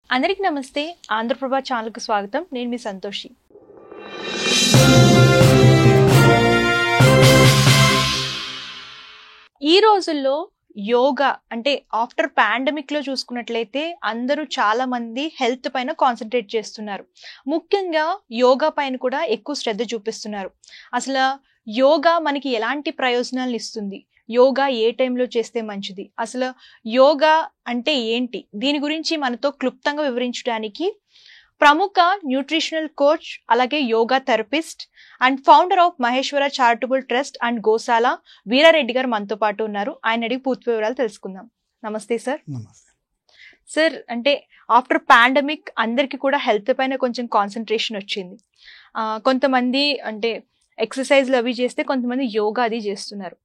అందరికీ నమస్తే. ఆంధ్రప్రభ ఛానల్కు స్వాగతం. నేను మీ సంతోషి. ఈ రోజుల్లో యోగా అంటే ఆఫ్టర్ పాండమిక్ లో చూసుకున్నట్లయితే అందరూ చాలా మంది హెల్త్ పైన కాన్సన్ట్రేట్ చేస్తున్నారు. ముఖ్యంగా యోగా పైన కూడా ఎక్కువ శ్రద్ధ చూపిస్తున్నారు. అసలు యోగా మనకి ఎలాంటి ప్రయోజనాలను ఇస్తుంది, యోగా ఏ టైంలో చేస్తే మంచిది, అసలు యోగా అంటే ఏంటి, దీని గురించి మనతో క్లుప్తంగా వివరించడానికి ప్రముఖ న్యూట్రిషనల్ కోచ్, అలాగే yoga therapist and founder of Maheshwara charitable trust and గోశాల వీరారెడ్డి గారు మనతో పాటు ఉన్నారు. ఆయన అడిగి పూర్తి వివరాలు తెలుసుకుందాం. నమస్తే సార్. సార్, అంటే ఆఫ్టర్ పాండమిక్ అందరికి కూడా హెల్త్ పైన కొంచెం కాన్సన్ట్రేషన్ వచ్చింది. కొంతమంది అంటే ఎక్సర్సైజ్లు అవి చేస్తే, కొంతమంది యోగా అది చేస్తున్నారు.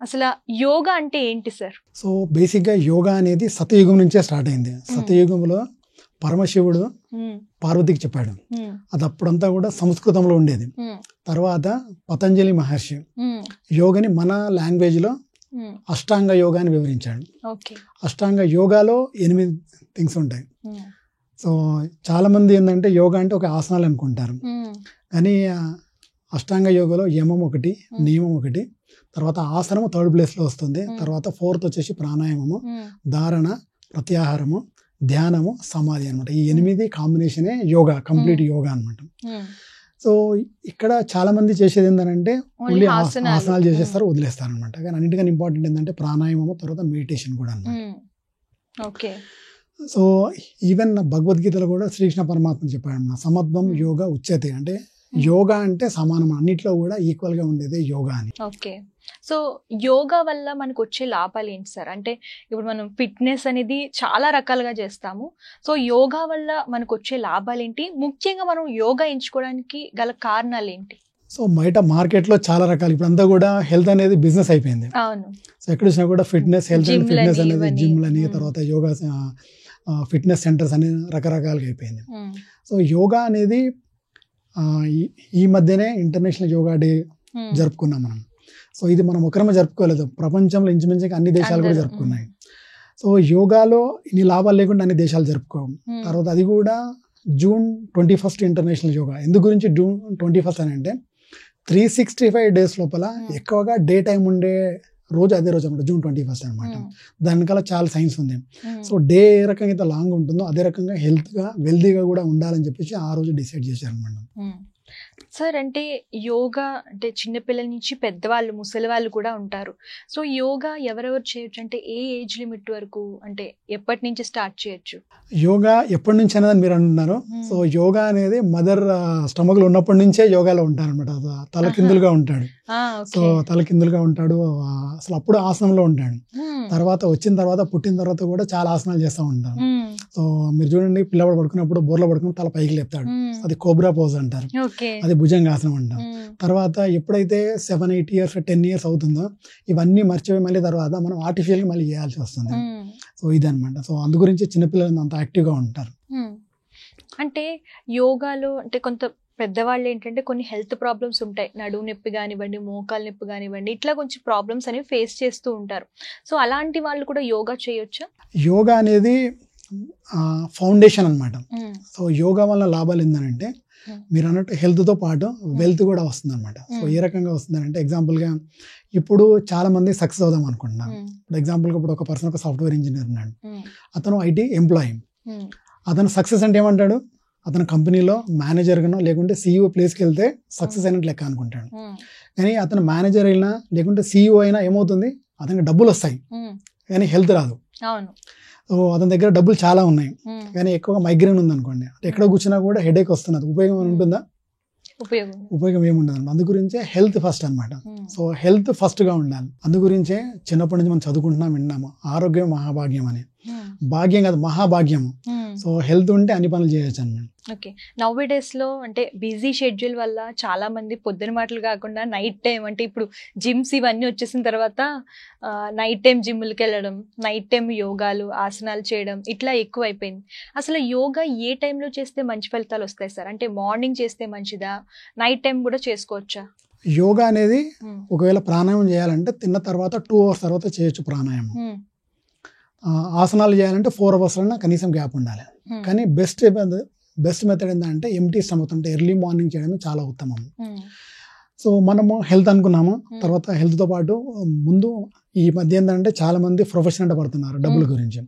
అసలు యోగా అంటే ఏంటి సార్? సో బేసిక్గా యోగా అనేది సతయుగం నుంచే స్టార్ట్ అయింది. సతయుగంలో పరమశివుడు పార్వతికి చెప్పాడు. అది అప్పుడంతా కూడా సంస్కృతంలో ఉండేది. తర్వాత పతంజలి మహర్షి యోగని మన లాంగ్వేజ్ లో అష్టాంగ యోగా అని వివరించాడు. అష్టాంగ యోగాలో 8 థింగ్స్ ఉంటాయి. సో చాలా మంది ఏంటంటే యోగా అంటే ఒక ఆసనాలు అనుకుంటారు, కానీ అష్టాంగ యోగలో యమం ఒకటి, నియమం ఒకటి, తర్వాత ఆసనము 3rd ప్లేస్లో వస్తుంది. తర్వాత 4th వచ్చేసి ప్రాణాయామము, ధారణ, ప్రత్యాహారము, ధ్యానము, సమాధి అనమాట. ఈ 8 కాంబినేషనే యోగా, కంప్లీట్ యోగా అనమాట. సో ఇక్కడ చాలా మంది చేసేది ఏంటంటే ఓన్లీ ఆసనాలు చేసేస్తారు, వదిలేస్తారు అనమాట. కానీ అన్నిటికన్నా ఇంపార్టెంట్ ఏంటంటే ప్రాణాయామము, తర్వాత మెడిటేషన్ కూడా అనమాట. సో ఈవెన్ భగవద్గీతలో కూడా శ్రీకృష్ణ పరమాత్మ చెప్పాడు, సమత్వం యోగా ఉచ్యతే, అంటే యోగా అంటే సమానం, అన్నిట్లో కూడా ఈక్వల్ గా ఉండేది యోగా అని. ఓకే. సో యోగా వల్ల మనకు వచ్చే లాభాలు ఏంటి సార్? అంటే ఇప్పుడు మనం ఫిట్నెస్ అనేది చాలా రకాలుగా చేస్తాము. సో యోగా వల్ల మనకు వచ్చే లాభాలు ఏంటి, ముఖ్యంగా మనం యోగా ఎంచుకోవడానికి గల కారణాలు ఏంటి? సో బయట మార్కెట్ లో చాలా రకాలు, ఇప్పుడు అంతా కూడా హెల్త్ అనేది బిజినెస్ అయిపోయింది. అవును. సో ఎక్కడ చూసినా కూడా ఫిట్నెస్, హెల్త్ అండ్ ఫిట్నెస్ అనేది జిమ్లని, తర్వాత యోగా ఫిట్నెస్ సెంటర్స్ అని రకరకాలుగా అయిపోయింది. సో యోగా అనేది ఈ మధ్యనే ఇంటర్నేషనల్ యోగా డే జరుపుకున్నాం మనం. సో ఇది మనం ఒకరమే జరుపుకోలేదు, ప్రపంచంలో ఇంచుమించుగా అన్ని దేశాలు కూడా జరుపుకున్నాయి. సో యోగాలో ఇన్ని లాభాలు లేకుండా అన్ని దేశాలు జరుపుకోం. తర్వాత అది కూడా June 21 ఇంటర్నేషనల్ యోగా. ఎందు గురించి June 21 అని అంటే 365 డేస్ లోపల ఎక్కువగా డే టైం ఉండే రోజు అదే రోజు అనమాట, June 21 అనమాట. దాని వెనకాల చాలా సైన్స్ ఉంది. సో డే ఏ రకంగా అయితే లాంగ్ ఉంటుందో అదే రకంగా హెల్త్గా వెల్తీగా కూడా ఉండాలని చెప్పేసి ఆ రోజు డిసైడ్ చేశారు అనమాట. సార్, అంటే యోగా అంటే చిన్నపిల్లల నుంచి పెద్దవాళ్ళు, ముసలి వాళ్ళు కూడా ఉంటారు. సో యోగా ఎవరెవరు చేయొచ్చు, అంటే ఏ ఏజ్ లిమిట్ వరకు, అంటే ఎప్పటి నుంచి స్టార్ట్ చేయొచ్చు? యోగా ఎప్పటి నుంచి అనేది మీరు అంటున్నారు. సో యోగా అనేది మదర్ స్టమక్ లో ఉన్నప్పటి నుంచే యోగాలో ఉంటారు అనమాట. తలకిందులుగా ఉంటాడు. సో తలకిందులుగా ఉంటాడు, అసలు అప్పుడు ఆసనంలో ఉంటాడు. తర్వాత వచ్చిన తర్వాత, పుట్టిన తర్వాత కూడా చాలా ఆసనాలు చేస్తూ ఉంటారు. సో మీరు చూడండి, పిల్లవాడు పడుకున్నప్పుడు బోర్లో పడుకుని తల పైకి లేపుతాడు, అది కోబ్రా పోజ్ అంటారు, అది భుజంగాసనం అంటాం. తర్వాత ఎప్పుడైతే 7-8 ఇయర్స్ 10 ఇయర్స్ అవుతుందో ఇవన్నీ మర్చిపోయి మళ్ళీ తర్వాత మనం ఆర్టిఫిషియల్గా మళ్ళీ చేయాల్సి వస్తుంది. సో ఇదనమాట. సో అందు గురించి చిన్నపిల్లలు అంత యాక్టివ్గా ఉంటారు. అంటే యోగాలో అంటే కొంత పెద్దవాళ్ళు ఏంటంటే కొన్ని హెల్త్ ప్రాబ్లమ్స్ ఉంటాయి, నడుము నొప్పి కానివ్వండి, మోకాలు నొప్పి కానివ్వండి, ఇట్లా కొంచెం ప్రాబ్లమ్స్ అనేవి ఫేస్ చేస్తూ ఉంటారు. సో అలాంటి వాళ్ళు కూడా యోగా చేయొచ్చా? యోగా అనేది ఫౌండేషన్ అనమాట. సో యోగా వల్ల లాభాలు ఏంటంటే మీరు అన్నట్టు హెల్త్తో పాటు వెల్త్ కూడా వస్తుంది అనమాట. సో ఏ రకంగా వస్తుందంటే, ఎగ్జాంపుల్గా ఇప్పుడు చాలా మంది సక్సెస్ అవుదాం అనుకుంటున్నాం. ఇప్పుడు ఎగ్జాంపుల్గా ఇప్పుడు ఒక పర్సన్, ఒక సాఫ్ట్వేర్ ఇంజనీర్ ఉన్నాడు, అతను ఐటీ ఎంప్లాయీ. అతను సక్సెస్ అంటే ఏమంటాడు, అతని కంపెనీలో మేనేజర్గానో లేకుంటే CEO ప్లేస్కి వెళ్తే సక్సెస్ అయినట్టు లెక్క అనుకుంటాడు. కానీ అతను మేనేజర్ అయినా లేకుంటే CEO అయినా ఏమవుతుంది, అతనికి డబ్బులు వస్తాయి కానీ హెల్త్ రాదు. సో అతని దగ్గర డబ్బులు చాలా ఉన్నాయి కానీ ఎక్కువగా మైగ్రేన్ ఉంది అనుకోండి, ఎక్కడ కూర్చున్నా కూడా హెడేక్ వస్తున్నది. ఉపయోగం అని ఉంటుందా? ఉపయోగం ఏముండదు. అందు గురించే హెల్త్ ఫస్ట్ అనమాట. సో హెల్త్ ఫస్ట్గా ఉండాలి. అందు గురించే చిన్నప్పటి నుంచి మనం చదువుకుంటున్నాం, విన్నాము, ఆరోగ్యం మహాభాగ్యం అని. భాగ్యం కాదు, మహాభాగ్యం. సో హెల్త్ ఉంటే అన్ని పనులు చేయొచ్చు అన్నమాట. ఓకే. నవ్ డేస్ లో అంటే బిజీ షెడ్యూల్ వల్ల చాలా మంది పొద్దున మాటలు కాకుండా నైట్ టైం, అంటే ఇప్పుడు జిమ్స్ ఇవన్నీ వచ్చేసిన తర్వాత నైట్ టైం జిమ్లకి వెళ్ళడం, నైట్ టైం యోగాలు, ఆసనాలు చేయడం ఇట్లా ఎక్కువ అయిపోయింది. అసలు యోగా ఏ టైంలో చేస్తే మంచి ఫలితాలు వస్తాయి సార్? అంటే మార్నింగ్ చేస్తే మంచిదా, నైట్ టైం కూడా చేసుకోవచ్చా? యోగా అనేది ఒకవేళ ప్రాణాయామం చేయాలంటే తిన్న తర్వాత 2 hours తర్వాత చేయొచ్చు ప్రాణాయామం. ఆసనాలు చేయాలంటే 4 hours అన్నా కనీసం గ్యాప్ ఉండాలి. కానీ బెస్ట్ మెథడ్ ఏంటంటే ఎంటీ స్టమక్ అంటే ఎర్లీ మార్నింగ్ చేయడమే చాలా ఉత్తమం. సో మనము హెల్త్ అనుకున్నాము, తర్వాత హెల్త్తో పాటు ముందు ఈ మధ్య ఏంటంటే చాలా మంది ప్రొఫెషన్ అంటే పడుతున్నారు డబ్బుల గురించి.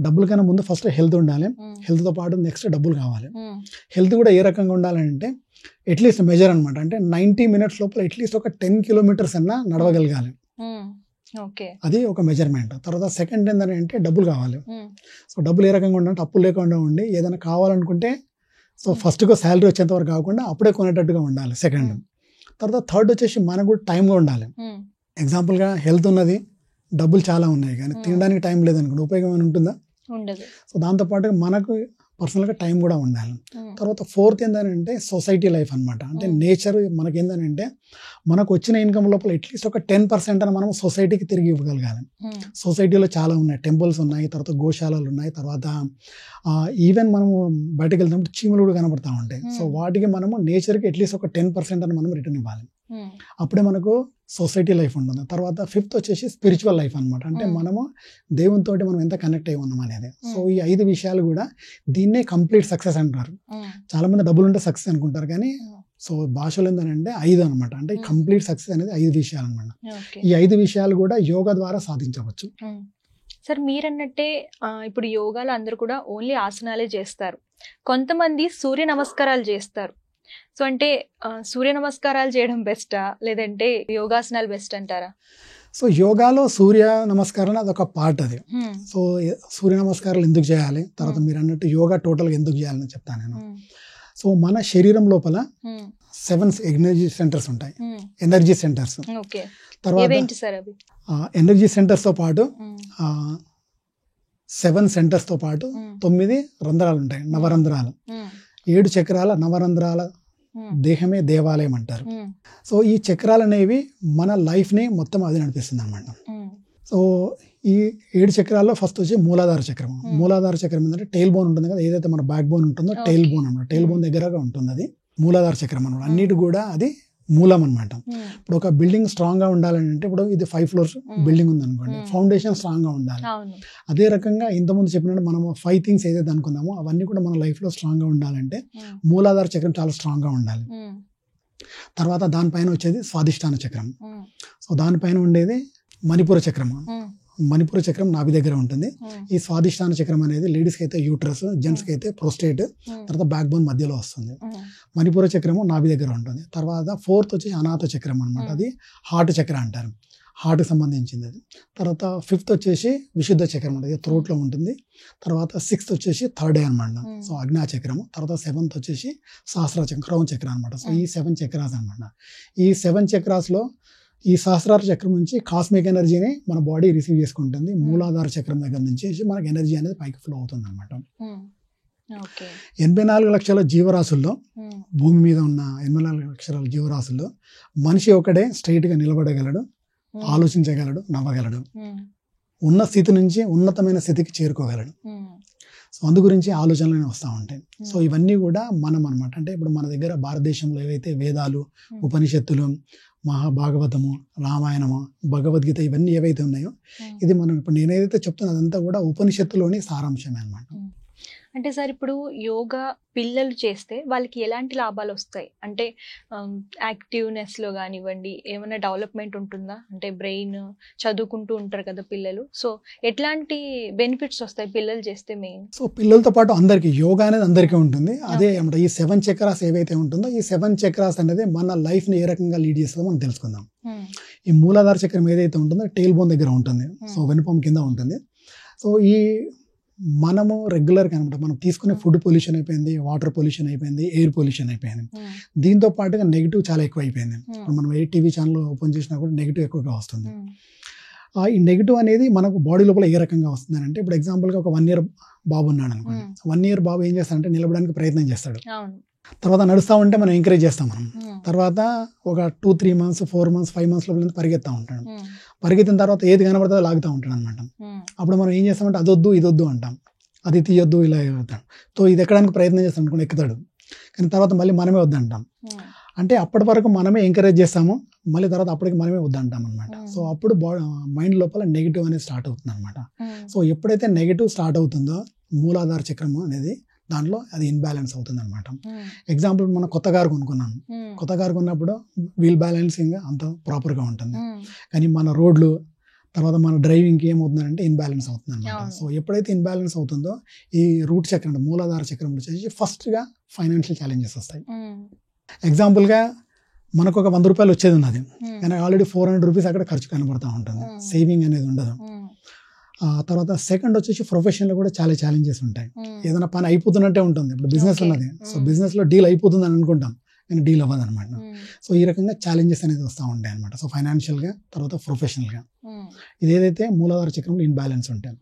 డబ్బుల కన్నా ముందు ఫస్ట్ హెల్త్ ఉండాలి, హెల్త్తో పాటు నెక్స్ట్ డబ్బులు కావాలి. హెల్త్ కూడా ఏ రకంగా ఉండాలంటే అట్లీస్ట్ మెజర్ అనమాట, అంటే 90 minutes లోపల అట్లీస్ట్ ఒక 10 kilometers అన్నా నడవగలగాలి. అది ఒక మెజర్మెంట్. తర్వాత సెకండ్ ఏంటంటే డబ్బులు కావాలి. సో డబ్బులు ఏ రకంగా ఉండాలంటే అప్పులు లేకుండా ఉండి ఏదైనా కావాలనుకుంటే సో ఫస్ట్గా శాలరీ వచ్చేంత వరకు కాకుండా అప్పుడే కొనేటట్టుగా ఉండాలి సెకండ్. తర్వాత థర్డ్ వచ్చేసి మనకు కూడా టైంగా ఉండాలి. ఎగ్జాంపుల్గా హెల్త్ ఉన్నది, డబ్బులు చాలా ఉన్నాయి, కానీ తినడానికి టైం లేదనుకోండి ఉపయోగం ఏమైనా ఉంటుందా? ఉండదు. సో దాంతోపాటు మనకు పర్సనల్గా టైం కూడా ఉండాలి. తర్వాత ఫోర్త్ ఏంటంటే సొసైటీ లైఫ్ అనమాట. అంటే నేచర్ మనకి ఏంటంటే మనకు వచ్చిన ఇన్కమ్ లోపల అట్లీస్ట్ ఒక 10% అని మనం సొసైటీకి తిరిగి ఇవ్వగలగాలి. సొసైటీలో చాలా ఉన్నాయి, టెంపుల్స్ ఉన్నాయి, తర్వాత గోశాలలు ఉన్నాయి, తర్వాత ఈవెన్ మనము బయటకు వెళ్తాం చీమలు కూడా కనబడతా ఉంటాయి. సో వాటికి మనము నేచర్కి అట్లీస్ట్ ఒక 10% అని మనం రిటర్న్ ఇవ్వాలి. అప్పుడే మనకు సొసైటీ లైఫ్ ఉంటుంది. తర్వాత ఫిఫ్త్ వచ్చేసి స్పిరిచువల్ లైఫ్ అనమాట. అంటే మనము దేవునితో మనం ఎంత కనెక్ట్ అయి ఉన్నాం అనేది. సో ఈ 5 విషయాలు కూడా దీన్నే కంప్లీట్ సక్సెస్ అంటారు. చాలా మంది డబ్బులు ఉంటే సక్సెస్ అనుకుంటారు, కానీ సో భాషలో ఏంటంటే 5 అనమాట. అంటే కంప్లీట్ సక్సెస్ అనేది 5 విషయాలు అనమాట. ఈ 5 విషయాలు కూడా యోగా ద్వారా సాధించవచ్చు. సార్ మీరన్నట్టే ఇప్పుడు యోగాలో అందరూ కూడా ఓన్లీ ఆసనాలే చేస్తారు, కొంతమంది సూర్య నమస్కారాలు చేస్తారు. సో అంటే సూర్య నమస్కారాలు చేయడం బెస్టా లేదంటే యోగాసనాలు బెస్ట్ అంటారా? సో యోగాలో సూర్య నమస్కారం అదొక పార్ట్ అది. సో సూర్య నమస్కారాలు ఎందుకు చేయాలి, తర్వాత మీరు అన్నట్టు యోగా టోటల్గా ఎందుకు చేయాలని చెప్తాను నేను. సో మన శరీరం లోపల 7 ఎనర్జీ సెంటర్స్ ఉంటాయి, ఎనర్జీ సెంటర్స్. తర్వాత ఎనర్జీ సెంటర్స్తో పాటు 7 సెంటర్స్తో పాటు 9 రంధ్రాలు ఉంటాయి, నవరంధ్రాలు. 7 చక్రాల నవరంధ్రాల దేహమే దేవాలయం అంటారు. సో ఈ చక్రాలు అనేవి మన లైఫ్ని మొత్తం అది నడిపిస్తుంది అనమాట. సో ఈ 7 చక్రాల్లో ఫస్ట్ వచ్చి మూలాధార చక్రం. మూలాధార చక్రం ఏంటంటే టెయిల్ బోన్ ఉంటుంది కదా, ఏదైతే మన బ్యాక్ బోన్ ఉంటుందో టెయిల్ బోన్ అనమాట. టెయిల్ బోన్ దగ్గరగా ఉంటుంది అది మూలాధార చక్రం అనమాట. అన్నిటి కూడా అది మూలం అనమాట. ఇప్పుడు ఒక బిల్డింగ్ స్ట్రాంగ్ గా ఉండాలంటే ఇప్పుడు ఇది 5 floors బిల్డింగ్ ఉంది అనుకోండి, ఫౌండేషన్ స్ట్రాంగ్ గా ఉండాలి. అదే రకంగా ఇంతకుముందు చెప్పినట్టు మనం 5 things ఏదైతే అనుకున్నామో అవన్నీ కూడా మన లైఫ్ లో స్ట్రాంగ్ గా ఉండాలంటే మూలాధార చక్రం చాలా స్ట్రాంగ్ గా ఉండాలి. తర్వాత దానిపైన వచ్చేది స్వాదిష్టాన చక్రం. సో దానిపైన ఉండేది మణిపుర చక్రం. మణిపుర చక్రం నాభి దగ్గర ఉంటుంది. ఈ స్వాదిష్టాన చక్రం అనేది లేడీస్కి అయితే యూట్రస్, జెంట్స్కి అయితే ప్రోస్టేట్, తర్వాత బ్యాక్ బోన్ మధ్యలో వస్తుంది. మణిపుర చక్రము నాభి దగ్గర ఉంటుంది. తర్వాత 4th వచ్చి అనాథ చక్రం అనమాట, అది హార్ట్ చక్ర అంటారు, హార్ట్కి సంబంధించింది అది. తర్వాత 5th వచ్చేసి విశుద్ధ చక్రం అనేది థ్రోట్లో ఉంటుంది. తర్వాత 6th వచ్చేసి థర్డ్ ఐ అనమాట, సో అగ్నా చక్రము. తర్వాత 7th వచ్చేసి సహస్ర చక్రం, క్రౌన్ చక్ర అనమాట. సో ఈ 7 చక్రాస్ అనమాట. ఈ 7 చక్రాస్లో ఈ సహస్రార చక్రం నుంచి కాస్మిక్ ఎనర్జీని మన బాడీ రిసీవ్ చేసుకుంటుంది. మూలాధార చక్రం దగ్గర నుంచి మనకి ఎనర్జీ అనేది పైకి ఫ్లో అవుతుంది అనమాట. 84 లక్షల జీవరాశుల్లో, భూమి మీద ఉన్న 84 లక్షల జీవరాశుల్లో మనిషి ఒకడే స్ట్రైట్ గా నిలబడగలడు, ఆలోచించగలడు, నవ్వగలడు, ఉన్న స్థితి నుంచి ఉన్నతమైన స్థితికి చేరుకోగలడు. సో అందు గురించి ఆలోచనలు వస్తూ ఉంటాయి. సో ఇవన్నీ కూడా మనం అనమాట. అంటే ఇప్పుడు మన దగ్గర భారతదేశంలో ఏవైతే వేదాలు, ఉపనిషత్తులు, మహాభాగవతము, రామాయణము, భగవద్గీత ఇవన్నీ ఏవైతే ఉన్నాయో ఇది మనం ఇప్పుడు నేనేదైతే చెప్తున్నా అదంతా కూడా ఉపనిషత్తులోని సారాంశమే అనమాట. అంటే సార్ ఇప్పుడు యోగా పిల్లలు చేస్తే వాళ్ళకి ఎలాంటి లాభాలు వస్తాయి? అంటే యాక్టివ్నెస్ లో కానివ్వండి, ఏమైనా డెవలప్మెంట్ ఉంటుందా? అంటే బ్రెయిన్ చదువుకుంటూ ఉంటారు కదా పిల్లలు, సో ఎట్లాంటి బెనిఫిట్స్ వస్తాయి పిల్లలు చేస్తే మెయిన్? సో పిల్లలతో పాటు అందరికీ యోగా అనేది అందరికీ ఉంటుంది. అదే ఏమంటారు, ఈ 7 చక్రాస్ ఏవైతే ఉంటుందో ఈ 7 చక్రాస్ అనేది మన లైఫ్ ని ఏ రకంగా లీడ్ చేస్తుందో మనం తెలుసుకుందాం. ఈ మూలాధార చక్రం ఏదైతే ఉంటుందో టెయిల్ బోన్ దగ్గర ఉంటుంది, సో వెనుపం కింద ఉంటుంది. సో ఈ మనము రెగ్యులర్గా అనమాట మనం తీసుకునే ఫుడ్ పొల్యూషన్ అయిపోయింది, వాటర్ పొల్యూషన్ అయిపోయింది, ఎయిర్ పొల్యూషన్ అయిపోయింది. దీంతో పాటుగా నెగిటివ్ చాలా ఎక్కువ అయిపోయింది. మనం ఏ టీవీ ఛానల్ ఓపెన్ చేసినా కూడా నెగిటివ్ ఎక్కువగా వస్తుంది. ఈ నెగిటివ్ అనేది మనకు బాడీ లోపల ఏ రకంగా వస్తుంది అంటే, ఇప్పుడు ఎగ్జాంపుల్గా ఒక 1 year బాబు ఉన్నాడు అనుకోండి. 1 year బాబు ఏం చేస్తాడంటే నిలబడానికి ప్రయత్నం చేస్తాడు, తర్వాత నడుస్తూ ఉంటే మనం ఎంకరేజ్ చేస్తాం మనం. తర్వాత ఒక 2-3 months 4 months 5 months లోపల పరిగెత్తా ఉంటాడు. పరిగెత్తిన తర్వాత ఏది కనబడుతుందో లాగుతూ ఉంటాడు అనమాట. అప్పుడు మనం ఏం చేస్తామంటే అదొద్దు ఇదొద్దు అంటాం, అది తీయొద్దు ఇలా అవుతాం. సో ఇది ఎక్కడానికి ప్రయత్నం చేస్తాం అనుకోండి, ఎక్కుతాడు, కానీ తర్వాత మళ్ళీ మనమే వద్దంటాం. అంటే అప్పటి వరకు మనమే ఎంకరేజ్ చేస్తాము, మళ్ళీ తర్వాత అప్పటికి మనమే వద్దంటాం అనమాట. సో అప్పుడు మైండ్ లోపల నెగిటివ్ అనేది స్టార్ట్ అవుతుంది అనమాట. సో ఎప్పుడైతే నెగిటివ్ స్టార్ట్ అవుతుందో మూలాధార చక్రం అనేది దాంట్లో అది ఇన్బ్యాలెన్స్ అవుతుంది అనమాట. ఎగ్జాంపుల్ మనం కొత్త కారు కొనుక్కున్నాం, కొత్త కారు కొన్నప్పుడు వీల్ బ్యాలెన్సింగ్ అంత ప్రాపర్గా ఉంటుంది, కానీ మన రోడ్లు తర్వాత మన డ్రైవింగ్కి ఏమవుతుందంటే ఇన్బ్యాలెన్స్ అవుతుంది అనమాట. సో ఎప్పుడైతే ఇన్బ్యాలెన్స్ అవుతుందో ఈ రూట్ చక్రం మూలాధార చక్రం వచ్చేసి ఫస్ట్గా ఫైనాన్షియల్ ఛాలెంజెస్ వస్తాయి. ఎగ్జాంపుల్గా మనకు ఒక 100 రూపాయలు వచ్చేది ఉన్నది, కానీ ఆల్రెడీ 400 రూపీస్ అక్కడ ఖర్చు కనబడుతూ ఉంటుంది, సేవింగ్ అనేది ఉండదు. తర్వాత సెకండ్ వచ్చేసి ప్రొఫెషన్లో కూడా చాలా ఛాలెంజెస్ ఉంటాయి. ఏదైనా పని అయిపోతున్నట్టే ఉంటుంది, ఇప్పుడు బిజినెస్ ఉన్నది, సో బిజినెస్లో డీల్ అయిపోతుంది అని అనుకుంటాం, కానీ డీల్ అవ్వదు అనమాట. సో ఈ రకంగా ఛాలెంజెస్ అనేది వస్తూ ఉంటాయి అనమాట. సో ఫైనాన్షియల్గా తర్వాత ప్రొఫెషనల్గా ఇది ఏదైతే మూలాధార చక్రంలో ఇన్బ్యాలెన్స్ ఉంటాయి.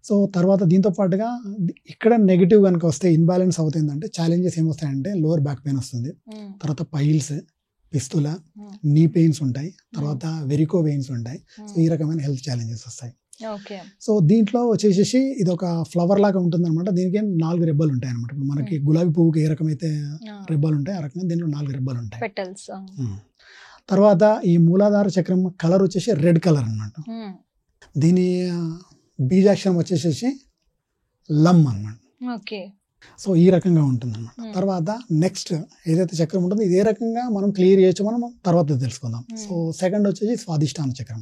సో తర్వాత దీంతో పాటుగా ఇక్కడ నెగిటివ్ కనుక వస్తే ఇన్బ్యాలెన్స్ అవుతుందంటే ఛాలెంజెస్ ఏమొస్తాయంటే లోవర్ బ్యాక్ పెయిన్ వస్తుంది, తర్వాత పైల్స్, పిస్తుల, నీ పెయిన్స్ ఉంటాయి, తర్వాత వెరికో వెయిన్స్ ఉంటాయి. సో ఈ రకమైన హెల్త్ ఛాలెంజెస్ వస్తాయి. సో దీంట్లో వచ్చేసి ఇది ఒక ఫ్లవర్ లాగా ఉంటుంది అనమాట. దీనికి 4 రెబ్బలు ఉంటాయి అనమాట. ఇప్పుడు మనకి గులాబీ పువ్వుకి ఏ రకమైతే రెబ్బలు ఉంటాయి ఆ రకంగా దీంట్లో 4 రెబ్బలు ఉంటాయి. తర్వాత ఈ మూలాధార చక్రం కలర్ వచ్చేసి రెడ్ కలర్ అనమాట. దీని బీజాక్షరం వచ్చేసి లమ్ అనమాట. సో ఈ రకంగా ఉంటుంది అనమాట. తర్వాత నెక్స్ట్ ఏదైతే చక్రం ఉంటుందో ఇదే రకంగా మనం క్లియర్ చేయొచ్చు, మనం తర్వాత తెలుసుకుందాం. సో సెకండ్ వచ్చేసి స్వాదిష్టాన చక్రం.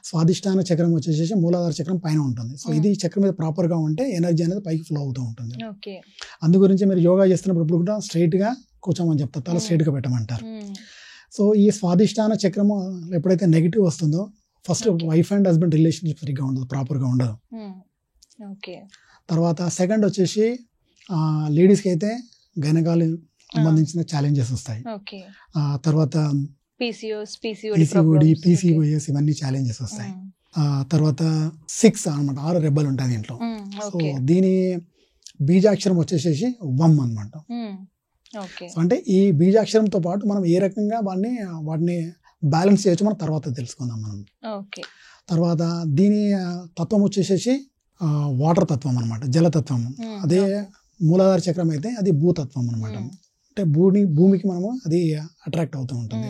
స్వాదిష్టాన చక్రం వచ్చేసి మూలాధార చక్రం పైన ఉంటుంది. సో ఇది చక్రం మీద ప్రాపర్గా ఉంటే ఎనర్జీ అనేది పైకి ఫ్లో అవుతూ ఉంటుంది. అందు గురించి మీరు యోగా చేస్తున్నప్పుడు ఇప్పుడు కూడా స్ట్రైట్గా కూర్చోమని చెప్తారు, తల స్ట్రైట్గా పెట్టమంటారు. సో ఈ స్వాదిష్టాన చక్రము ఎప్పుడైతే నెగిటివ్ వస్తుందో first wife and husband relationship సరిగ్గా ఉండదు, ప్రాపర్గా ఉండదు. తర్వాత సెకండ్ వచ్చేసి లేడీస్కి అయితే గైనకాలు సంబంధించిన ఛాలెంజెస్ వస్తాయి. తర్వాత పీసీఓఎస్ ఇవన్నీ ఛాలెంజెస్ వస్తాయి. తర్వాత 6 అనమాట, 6 రెబ్బలు ఉంటాయి దీంట్లో. సో దీని బీజాక్షరం వచ్చేసి వమ్ అనమాట. అంటే ఈ బీజాక్షరంతో పాటు మనం ఏ రకంగా వాటిని బ్యాలెన్స్ చేయొచ్చు మనం తర్వాత తెలుసుకుందాం మనం. తర్వాత దీని తత్వం వచ్చేసి వాటర్ తత్వం అనమాట, జలతత్వం. అదే మూలాధార చక్రం అయితే అది భూతత్వం అనమాట. అంటే భూమికి మనము అది అట్రాక్ట్ అవుతూ ఉంటుంది.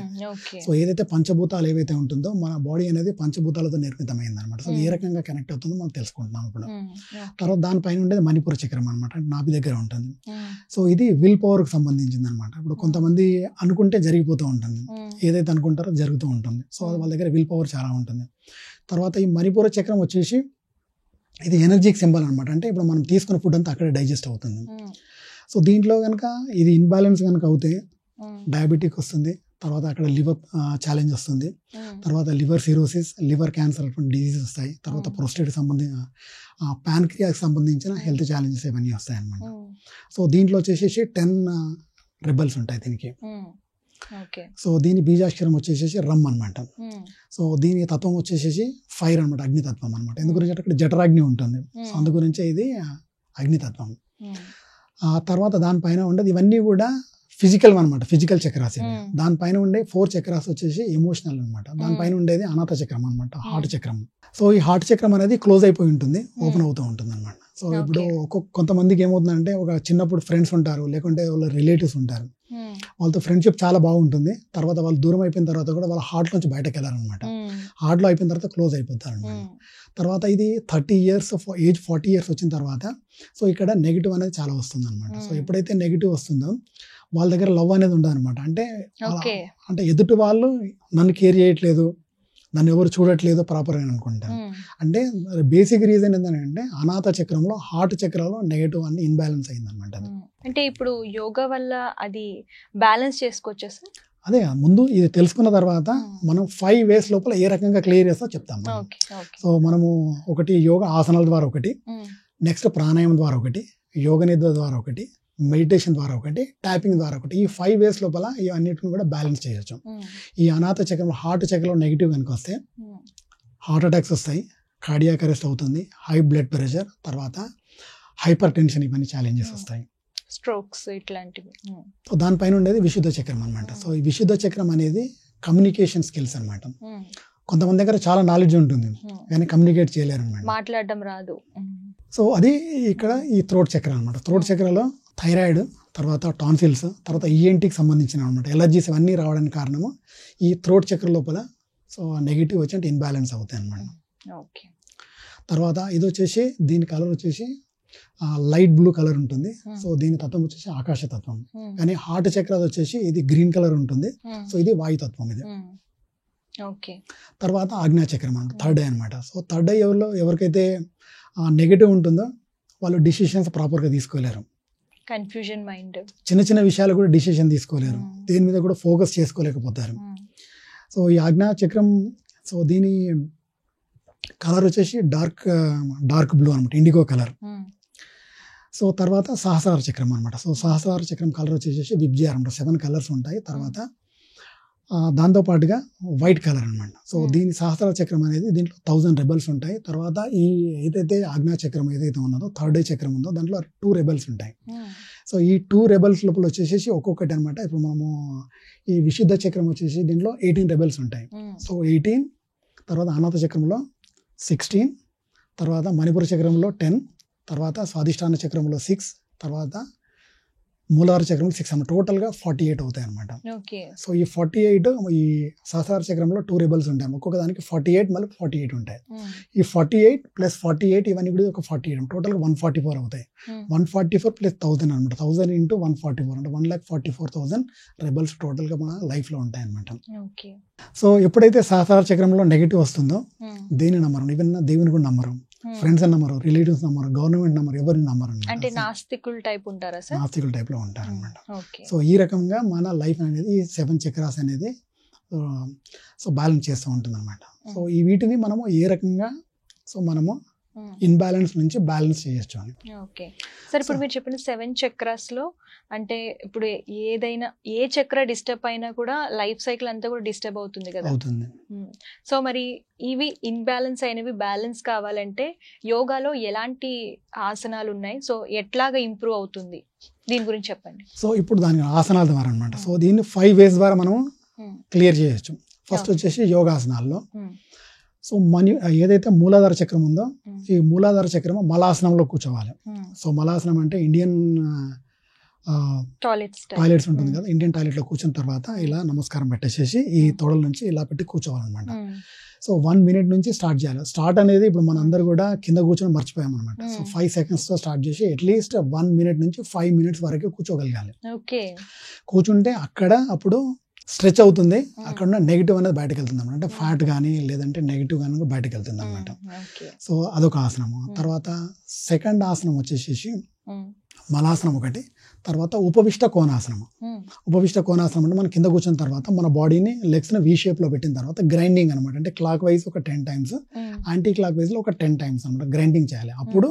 సో ఏదైతే పంచభూతాలు ఏవైతే ఉంటుందో మన బాడీ అనేది పంచభూతాలతో నిర్మితమైంది అనమాట. సో ఏ రకంగా కనెక్ట్ అవుతుందో మనం తెలుసుకుంటున్నాం ఇప్పుడు. తర్వాత దానిపైన ఉండేది మణిపూర చక్రం అనమాట, నాభి దగ్గర ఉంటుంది. సో ఇది విల్ పవర్కి సంబంధించింది అనమాట. ఇప్పుడు కొంతమంది అనుకుంటే జరిగిపోతూ ఉంటుంది, ఏదైతే అనుకుంటారో జరుగుతూ ఉంటుంది. సో వాళ్ళ దగ్గర విల్ పవర్ చాలా ఉంటుంది. తర్వాత ఈ మణిపూర చక్రం వచ్చేసి ఇది ఎనర్జీకి సింబల్ అనమాట. అంటే ఇప్పుడు మనం తీసుకున్న ఫుడ్ అంతా అక్కడే డైజెస్ట్ అవుతుంది. సో దీంట్లో కనుక ఇది ఇన్బ్యాలెన్స్ కనుక అవుతే డయాబెటిక్ వస్తుంది, తర్వాత అక్కడ లివర్ ఛాలెంజ్ వస్తుంది, తర్వాత లివర్ సిరోసిస్, లివర్ క్యాన్సర్ అటువంటి డిజీజెస్ వస్తాయి. తర్వాత ప్రోస్టేట్ సంబంధించిన ప్యాన్క్రియాకి సంబంధించిన హెల్త్ ఛాలెంజెస్ ఇవన్నీ వస్తాయి అన్నమాట. సో దీంట్లో వచ్చేసి 10 రెబల్స్ ఉంటాయి దీనికి. సో దీని బీజాక్షరం వచ్చేసి రమ్ అనమాట. సో దీని తత్వం వచ్చేసి ఫైర్ అనమాట, అగ్నితత్వం అనమాట. ఎందు గురించి అక్కడ జఠరాగ్ని ఉంటుంది. సో అందు గురించే ఇది అగ్నితత్వం. ఆ తర్వాత దానిపైన ఉండేది ఇవన్నీ కూడా ఫిజికల్ అనమాట, ఫిజికల్ చక్రాస్. దానిపైన ఉండే 4 చక్రాస్ వచ్చేసి ఎమోషనల్ అనమాట. దానిపైన ఉండేది అనాథ చక్రం అనమాట, హార్ట్ చక్రం. సో ఈ హార్ట్ చక్రం అనేది క్లోజ్ అయిపోయి ఉంటుంది, ఓపెన్ అవుతూ ఉంటుంది అనమాట. సో ఇప్పుడు కొంతమందికి ఏమవుతుందంటే ఒక చిన్నప్పుడు ఫ్రెండ్స్ ఉంటారు, లేకుంటే వాళ్ళ రిలేటివ్స్ ఉంటారు, వాళ్ళతో ఫ్రెండ్షిప్ చాలా బాగుంటుంది. తర్వాత వాళ్ళు దూరం అయిపోయిన తర్వాత కూడా వాళ్ళ హార్ట్ నుంచి బయటకు వెళ్ళారనమాట. హార్ట్లో అయిపోయిన తర్వాత క్లోజ్ అయిపోతారు అనమాట. తర్వాత ఇది 30 years ఏజ్ 40 years వచ్చిన తర్వాత సో ఇక్కడ నెగిటివ్ అనేది చాలా వస్తుంది అనమాట. సో ఎప్పుడైతే నెగిటివ్ వస్తుందో వాళ్ళ దగ్గర లవ్ అనేది ఉండదు అనమాట. అంటే ఎదుటి వాళ్ళు నన్ను కేర్ చేయట్లేదు, నన్ను ఎవరు చూడట్లేదు ప్రాపర్ అని అనుకుంటారు. అంటే బేసిక్ రీజన్ ఏంటంటే అనాథ చక్రంలో హార్ట్ చక్రంలో నెగటివ్ అన్ని ఇన్బ్యాలెన్స్ అయింది అనమాట. అంటే ఇప్పుడు యోగా వల్ల అది బ్యాలెన్స్ చేసుకోవచ్చు సార్? అదే ముందు ఇది తెలుసుకున్న తర్వాత మనం 5 ways లోపల ఏ రకంగా క్లియర్ చేస్తా చెప్తాం. సో మనము ఒకటి యోగా ఆసనాల ద్వారా ఒకటి, నెక్స్ట్ ప్రాణాయామం ద్వారా ఒకటి, యోగ నిద్ర ద్వారా ఒకటి, మెడిటేషన్ ద్వారా ఒకటి, ట్యాపింగ్ ద్వారా ఒకటి. ఈ 5 ways లోపల ఇవన్నిటిని కూడా బ్యాలెన్స్ చేయొచ్చు. ఈ అనాథ చక్రంలో హార్ట్ చక్రంలో నెగిటివ్ కనుక వస్తే హార్ట్ అటాక్స్ వస్తాయి, కార్డియాక్ అరెస్ట్ అవుతుంది, హై బ్లడ్ ప్రెషర్, తర్వాత హైపర్ టెన్షన్, ఇవన్నీ ఛాలెంజెస్ వస్తాయి, స్ట్రోక్స్ ఇట్లాంటివి. సో దానిపైన ఉండేది విశుద్ధ చక్రం అనమాట. సో ఈ విశుద్ధ చక్రం అనేది కమ్యూనికేషన్ స్కిల్స్ అనమాట. కొంతమంది దగ్గర చాలా నాలెడ్జ్ ఉంటుంది కానీ కమ్యూనికేట్ చేయలేరు అనమాట, మాట్లాడడం రాదు. సో అది ఇక్కడ ఈ థ్రోట్ చక్రం అనమాట. థ్రోట్ చక్రంలో థైరాయిడ్, తర్వాత టాన్సిల్స్, తర్వాత ఈఎన్టీకి సంబంధించిన అనమాట ఎలర్జీస్ ఇవన్నీ రావడానికి కారణము ఈ థ్రోట్ చక్ర లోపల సో నెగిటివ్ వచ్చి అంటే ఇన్బ్యాలెన్స్ అవుతాయి అనమాట. ఓకే. తర్వాత ఇది వచ్చేసి దీని కలర్ వచ్చేసి లైట్ బ్లూ కలర్ ఉంటుంది. సో దీని తత్వం వచ్చేసి ఆకాశ తత్వం. కానీ హార్ట్ చక్ర వచ్చేసి ఇది గ్రీన్ కలర్ ఉంటుంది. సో ఇది వాయుతత్వం ఇది. ఓకే. తర్వాత ఆజ్ఞా చక్రం అనమాట, థర్డ్ ఐ అనమాట. సో థర్డ్ ఐ ఎవరికైతే నెగిటివ్ ఉంటుందో వాళ్ళు డిసిషన్స్ ప్రాపర్గా తీసుకోలేరు, కన్ఫ్యూజన్ మైండ్, చిన్న చిన్న విషయాలు కూడా డిసిషన్ తీసుకోలేరు, దేని మీద కూడా ఫోకస్ చేసుకోలేకపోతారు. సో ఈ ఆజ్ఞా చక్రం సో దీని కలర్ వచ్చేసి డార్క్ బ్లూ అనమాట, ఇండిగో కలర్. సో తర్వాత సహస్రార చక్రం అనమాట. సో సహస్రార చక్రం కలర్ వచ్చేసి విబ్జిఆర్ అనమాట, 7 కలర్స్ ఉంటాయి. తర్వాత దాంతోపాటుగా వైట్ కలర్ అనమాట. సో దీని సహస్రార చక్రం అనేది దీంట్లో 1000 రెబల్స్ ఉంటాయి. తర్వాత ఈ ఏదైతే ఆజ్ఞా చక్రం ఏదైతే ఉన్నదో థర్డ్ ఐ చక్రం ఉందో దాంట్లో 2 రెబల్స్ ఉంటాయి. సో ఈ 2 రెబల్స్ లోపల వచ్చేసి ఒక్కొక్కటి అనమాట. ఇప్పుడు మనము ఈ విశుద్ధ చక్రం వచ్చేసి దీంట్లో 18 రెబల్స్ ఉంటాయి. సో 18, తర్వాత అనాథ చక్రంలో 16, తర్వాత మణిపుర చక్రంలో 10, తర్వాత స్వాధిష్టాన చక్రంలో 6, తర్వాత మూలాధార చక్రంలో 6 అన్నమాట. టోటల్గా 48 అవుతాయి అనమాట. సో ఈ 48 ఈ సహస్రార చక్రంలో 2 రెబల్స్ ఉంటాయి. ఒక్కొక్క దానికి 48 మళ్ళీ 48 ఉంటాయి. ఈ 48 + 48 ఇవన్నీ కూడా ఒక 48 టోటల్గా 144 అవుతాయి. 144 + 1000 అనమాట. 1000 × 144 అంటే 1,44,000 రెబల్స్ టోటల్గా మన లైఫ్లో ఉంటాయి అనమాట. సో ఎప్పుడైతే సహస్రార చక్రంలో నెగిటివ్ వస్తుందో దేని నమ్మరు, ఈవెన్ దేవుని కూడా నమ్మరు, ఫ్రెండ్స్ నమ్మరు, రిలేటివ్స్ నమ్మరు, గవర్నమెంట్ నమ్మరు, ఎవరిని నమ్మరు. అంటే నాస్తికుల టైప్ ఉంటారా సార్? నాస్తికుల టైప్ లో ఉంటారు అనమాట. సో ఈ రకంగా మన లైఫ్ అనేది 7 చక్రాస్ అనేది సో బ్యాలెన్స్ చేస్తూ ఉంటుంది అనమాట. సో ఈ వీటిని మనము ఏ రకంగా సో మనము ఇన్బ్యాలెన్స్ నుంచి బ్యాలెన్స్ చేయొచ్చు అని. ఓకే సార్, ఇప్పుడు మీరు చెప్పిన 7 చక్రాస్ లో అంటే ఇప్పుడు ఏదైనా ఏ చక్ర డిస్టర్బ్ అయినా కూడా లైఫ్ సైకిల్ అంతా కూడా డిస్టర్బ్ అవుతుంది కదా. అవుతుంది. సో మరి ఇవి ఇన్బ్యాలెన్స్ అయినవి బ్యాలెన్స్ కావాలంటే యోగాలో ఎలాంటి ఆసనాలు ఉన్నాయి, సో ఎట్లాగా ఇంప్రూవ్ అవుతుంది దీని గురించి చెప్పండి. సో ఇప్పుడు దాని ఆసనాల ద్వారా అనమాట. సో దీన్ని 5 ways ద్వారా మనం క్లియర్ చేయొచ్చు. ఫస్ట్ వచ్చేసి యోగాసనాల్లో సో ఏదైతే మూలాధార చక్రం ఉందో ఈ మూలాధార చక్రం మలాసనంలో కూర్చోవాలి. సో మలాసనం అంటే ఇండియన్ టాయిలెట్స్ ఉంటుంది కదా, ఇండియన్ టాయిలెట్ లో కూర్చున్న తర్వాత ఇలా నమస్కారం పెట్టేసేసి ఈ తోడల నుంచి ఇలా పెట్టి కూర్చోవాలన్నమాట. సో 1 minute నుంచి స్టార్ట్ చేయాలి. స్టార్ట్ అనేది ఇప్పుడు మన అందరు కూడా కింద కూర్చొని మర్చిపోయాం అనమాట. సో 5 seconds తో స్టార్ట్ చేసి అట్లీస్ట్ 1 minute నుంచి 5 minutes వరకు కూర్చోగలగాలి. కూర్చుంటే అక్కడ అప్పుడు స్ట్రెచ్ అవుతుంది, అక్కడ ఉన్న నెగిటివ్ అనేది బయటకు వెళ్తుంది అనమాట. అంటే ఫ్యాట్ కానీ లేదంటే నెగిటివ్ కానీ కూడా బయటకు వెళ్తుంది అనమాట. సో అదొక ఆసనము. తర్వాత సెకండ్ ఆసనం వచ్చేసి మలాసనం ఒకటి, తర్వాత ఉపవిష్ట కోణాసనం. ఉపవిష్ట కోణాసనం అంటే మనం కింద కూర్చున్న తర్వాత మన బాడీని లెగ్స్ ని V shape లో పెట్టిన తర్వాత గ్రైండింగ్ అనమాట. అంటే క్లాక్ వైజ్ ఒక 10 times, యాంటీ క్లాక్ వైజ్ లో ఒక 10 times అనమాట గ్రైండింగ్ చేయాలి. అప్పుడు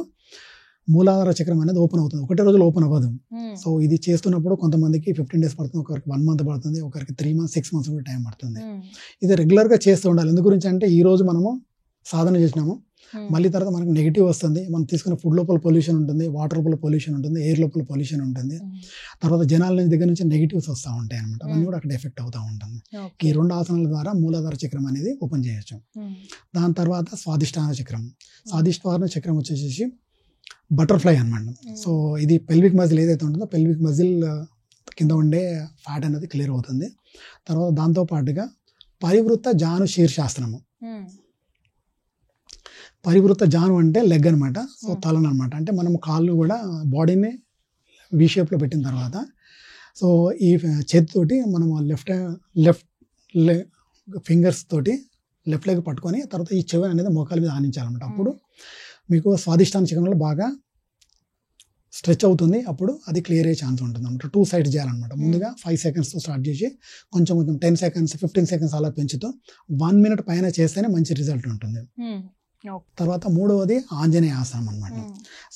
మూలాధార చక్రం అనేది ఓపెన్ అవుతుంది. ఒకటే రోజులో ఓపెన్ అవ్వదు. సో ఇది చేస్తున్నప్పుడు కొంతమందికి 15 days పడుతుంది, ఒకరికి 1 month పడుతుంది, ఒకరికి 3 months 6 months కూడా టైం పడుతుంది. ఇది రెగ్యులర్ గా చేస్తూ ఉండాలి. ఎందు గురించి అంటే ఈ రోజు మనము సాధన చేసినాము, మళ్ళీ తర్వాత మనకు నెగిటివ్ వస్తుంది, మనం తీసుకున్న ఫుడ్ లోపల పొల్యూషన్ ఉంటుంది, వాటర్ లోపల పొల్యూషన్ ఉంటుంది, ఎయిర్ లోపల పొల్యూషన్ ఉంటుంది, తర్వాత జనాల దగ్గర నుంచి నెగిటివ్స్ వస్తూ ఉంటాయి అనమాట. అవన్నీ కూడా అక్కడ ఎఫెక్ట్ అవుతూ ఉంటుంది. ఈ 2 ఆసనాల ద్వారా మూలాధార చక్రం అనేది ఓపెన్ చేయొచ్చు. దాని తర్వాత స్వాధిష్టాన చక్రం. స్వాధిష్టాన చక్రం వచ్చేసి బటర్ఫ్లై అనమాట. సో ఇది పెల్విక్ మజిల్ ఏదైతే ఉంటుందో పెల్విక్ మజిల్ కింద ఉండే ఫ్యాట్ అనేది క్లియర్ అవుతుంది. తర్వాత దాంతో పాటుగా పరివృత్త జాను శీర్షాసనము. పరివృత్త జాను అంటే లెగ్ అనమాట. సో తలను అనమాట. అంటే మనం కాళ్ళు కూడా బాడీని V shape లో పెట్టిన తర్వాత సో ఈ చేతితోటి మనం లెఫ్ట్ ఫింగర్స్ తోటి లెఫ్ట్ లెగ్ పట్టుకొని తర్వాత ఈ చెవి అనేది మోకాల మీద ఆనించాలన్నమాట. అప్పుడు మీకు స్వాధిష్టాన చక్రంలో బాగా స్ట్రెచ్ అవుతుంది. అప్పుడు అది క్లియర్ అయ్యే ఛాన్స్ ఉంటుంది అనమాట. 2 sides చేయాలన్నమాట. ముందుగా 5 seconds తో స్టార్ట్ చేసి కొంచెం 10 seconds 15 seconds అలా పెంచుతూ 1 minute పైన చేస్తేనే మంచి రిజల్ట్ ఉంటుంది. తర్వాత మూడవది ఆంజనేయ ఆసనం అనమాట.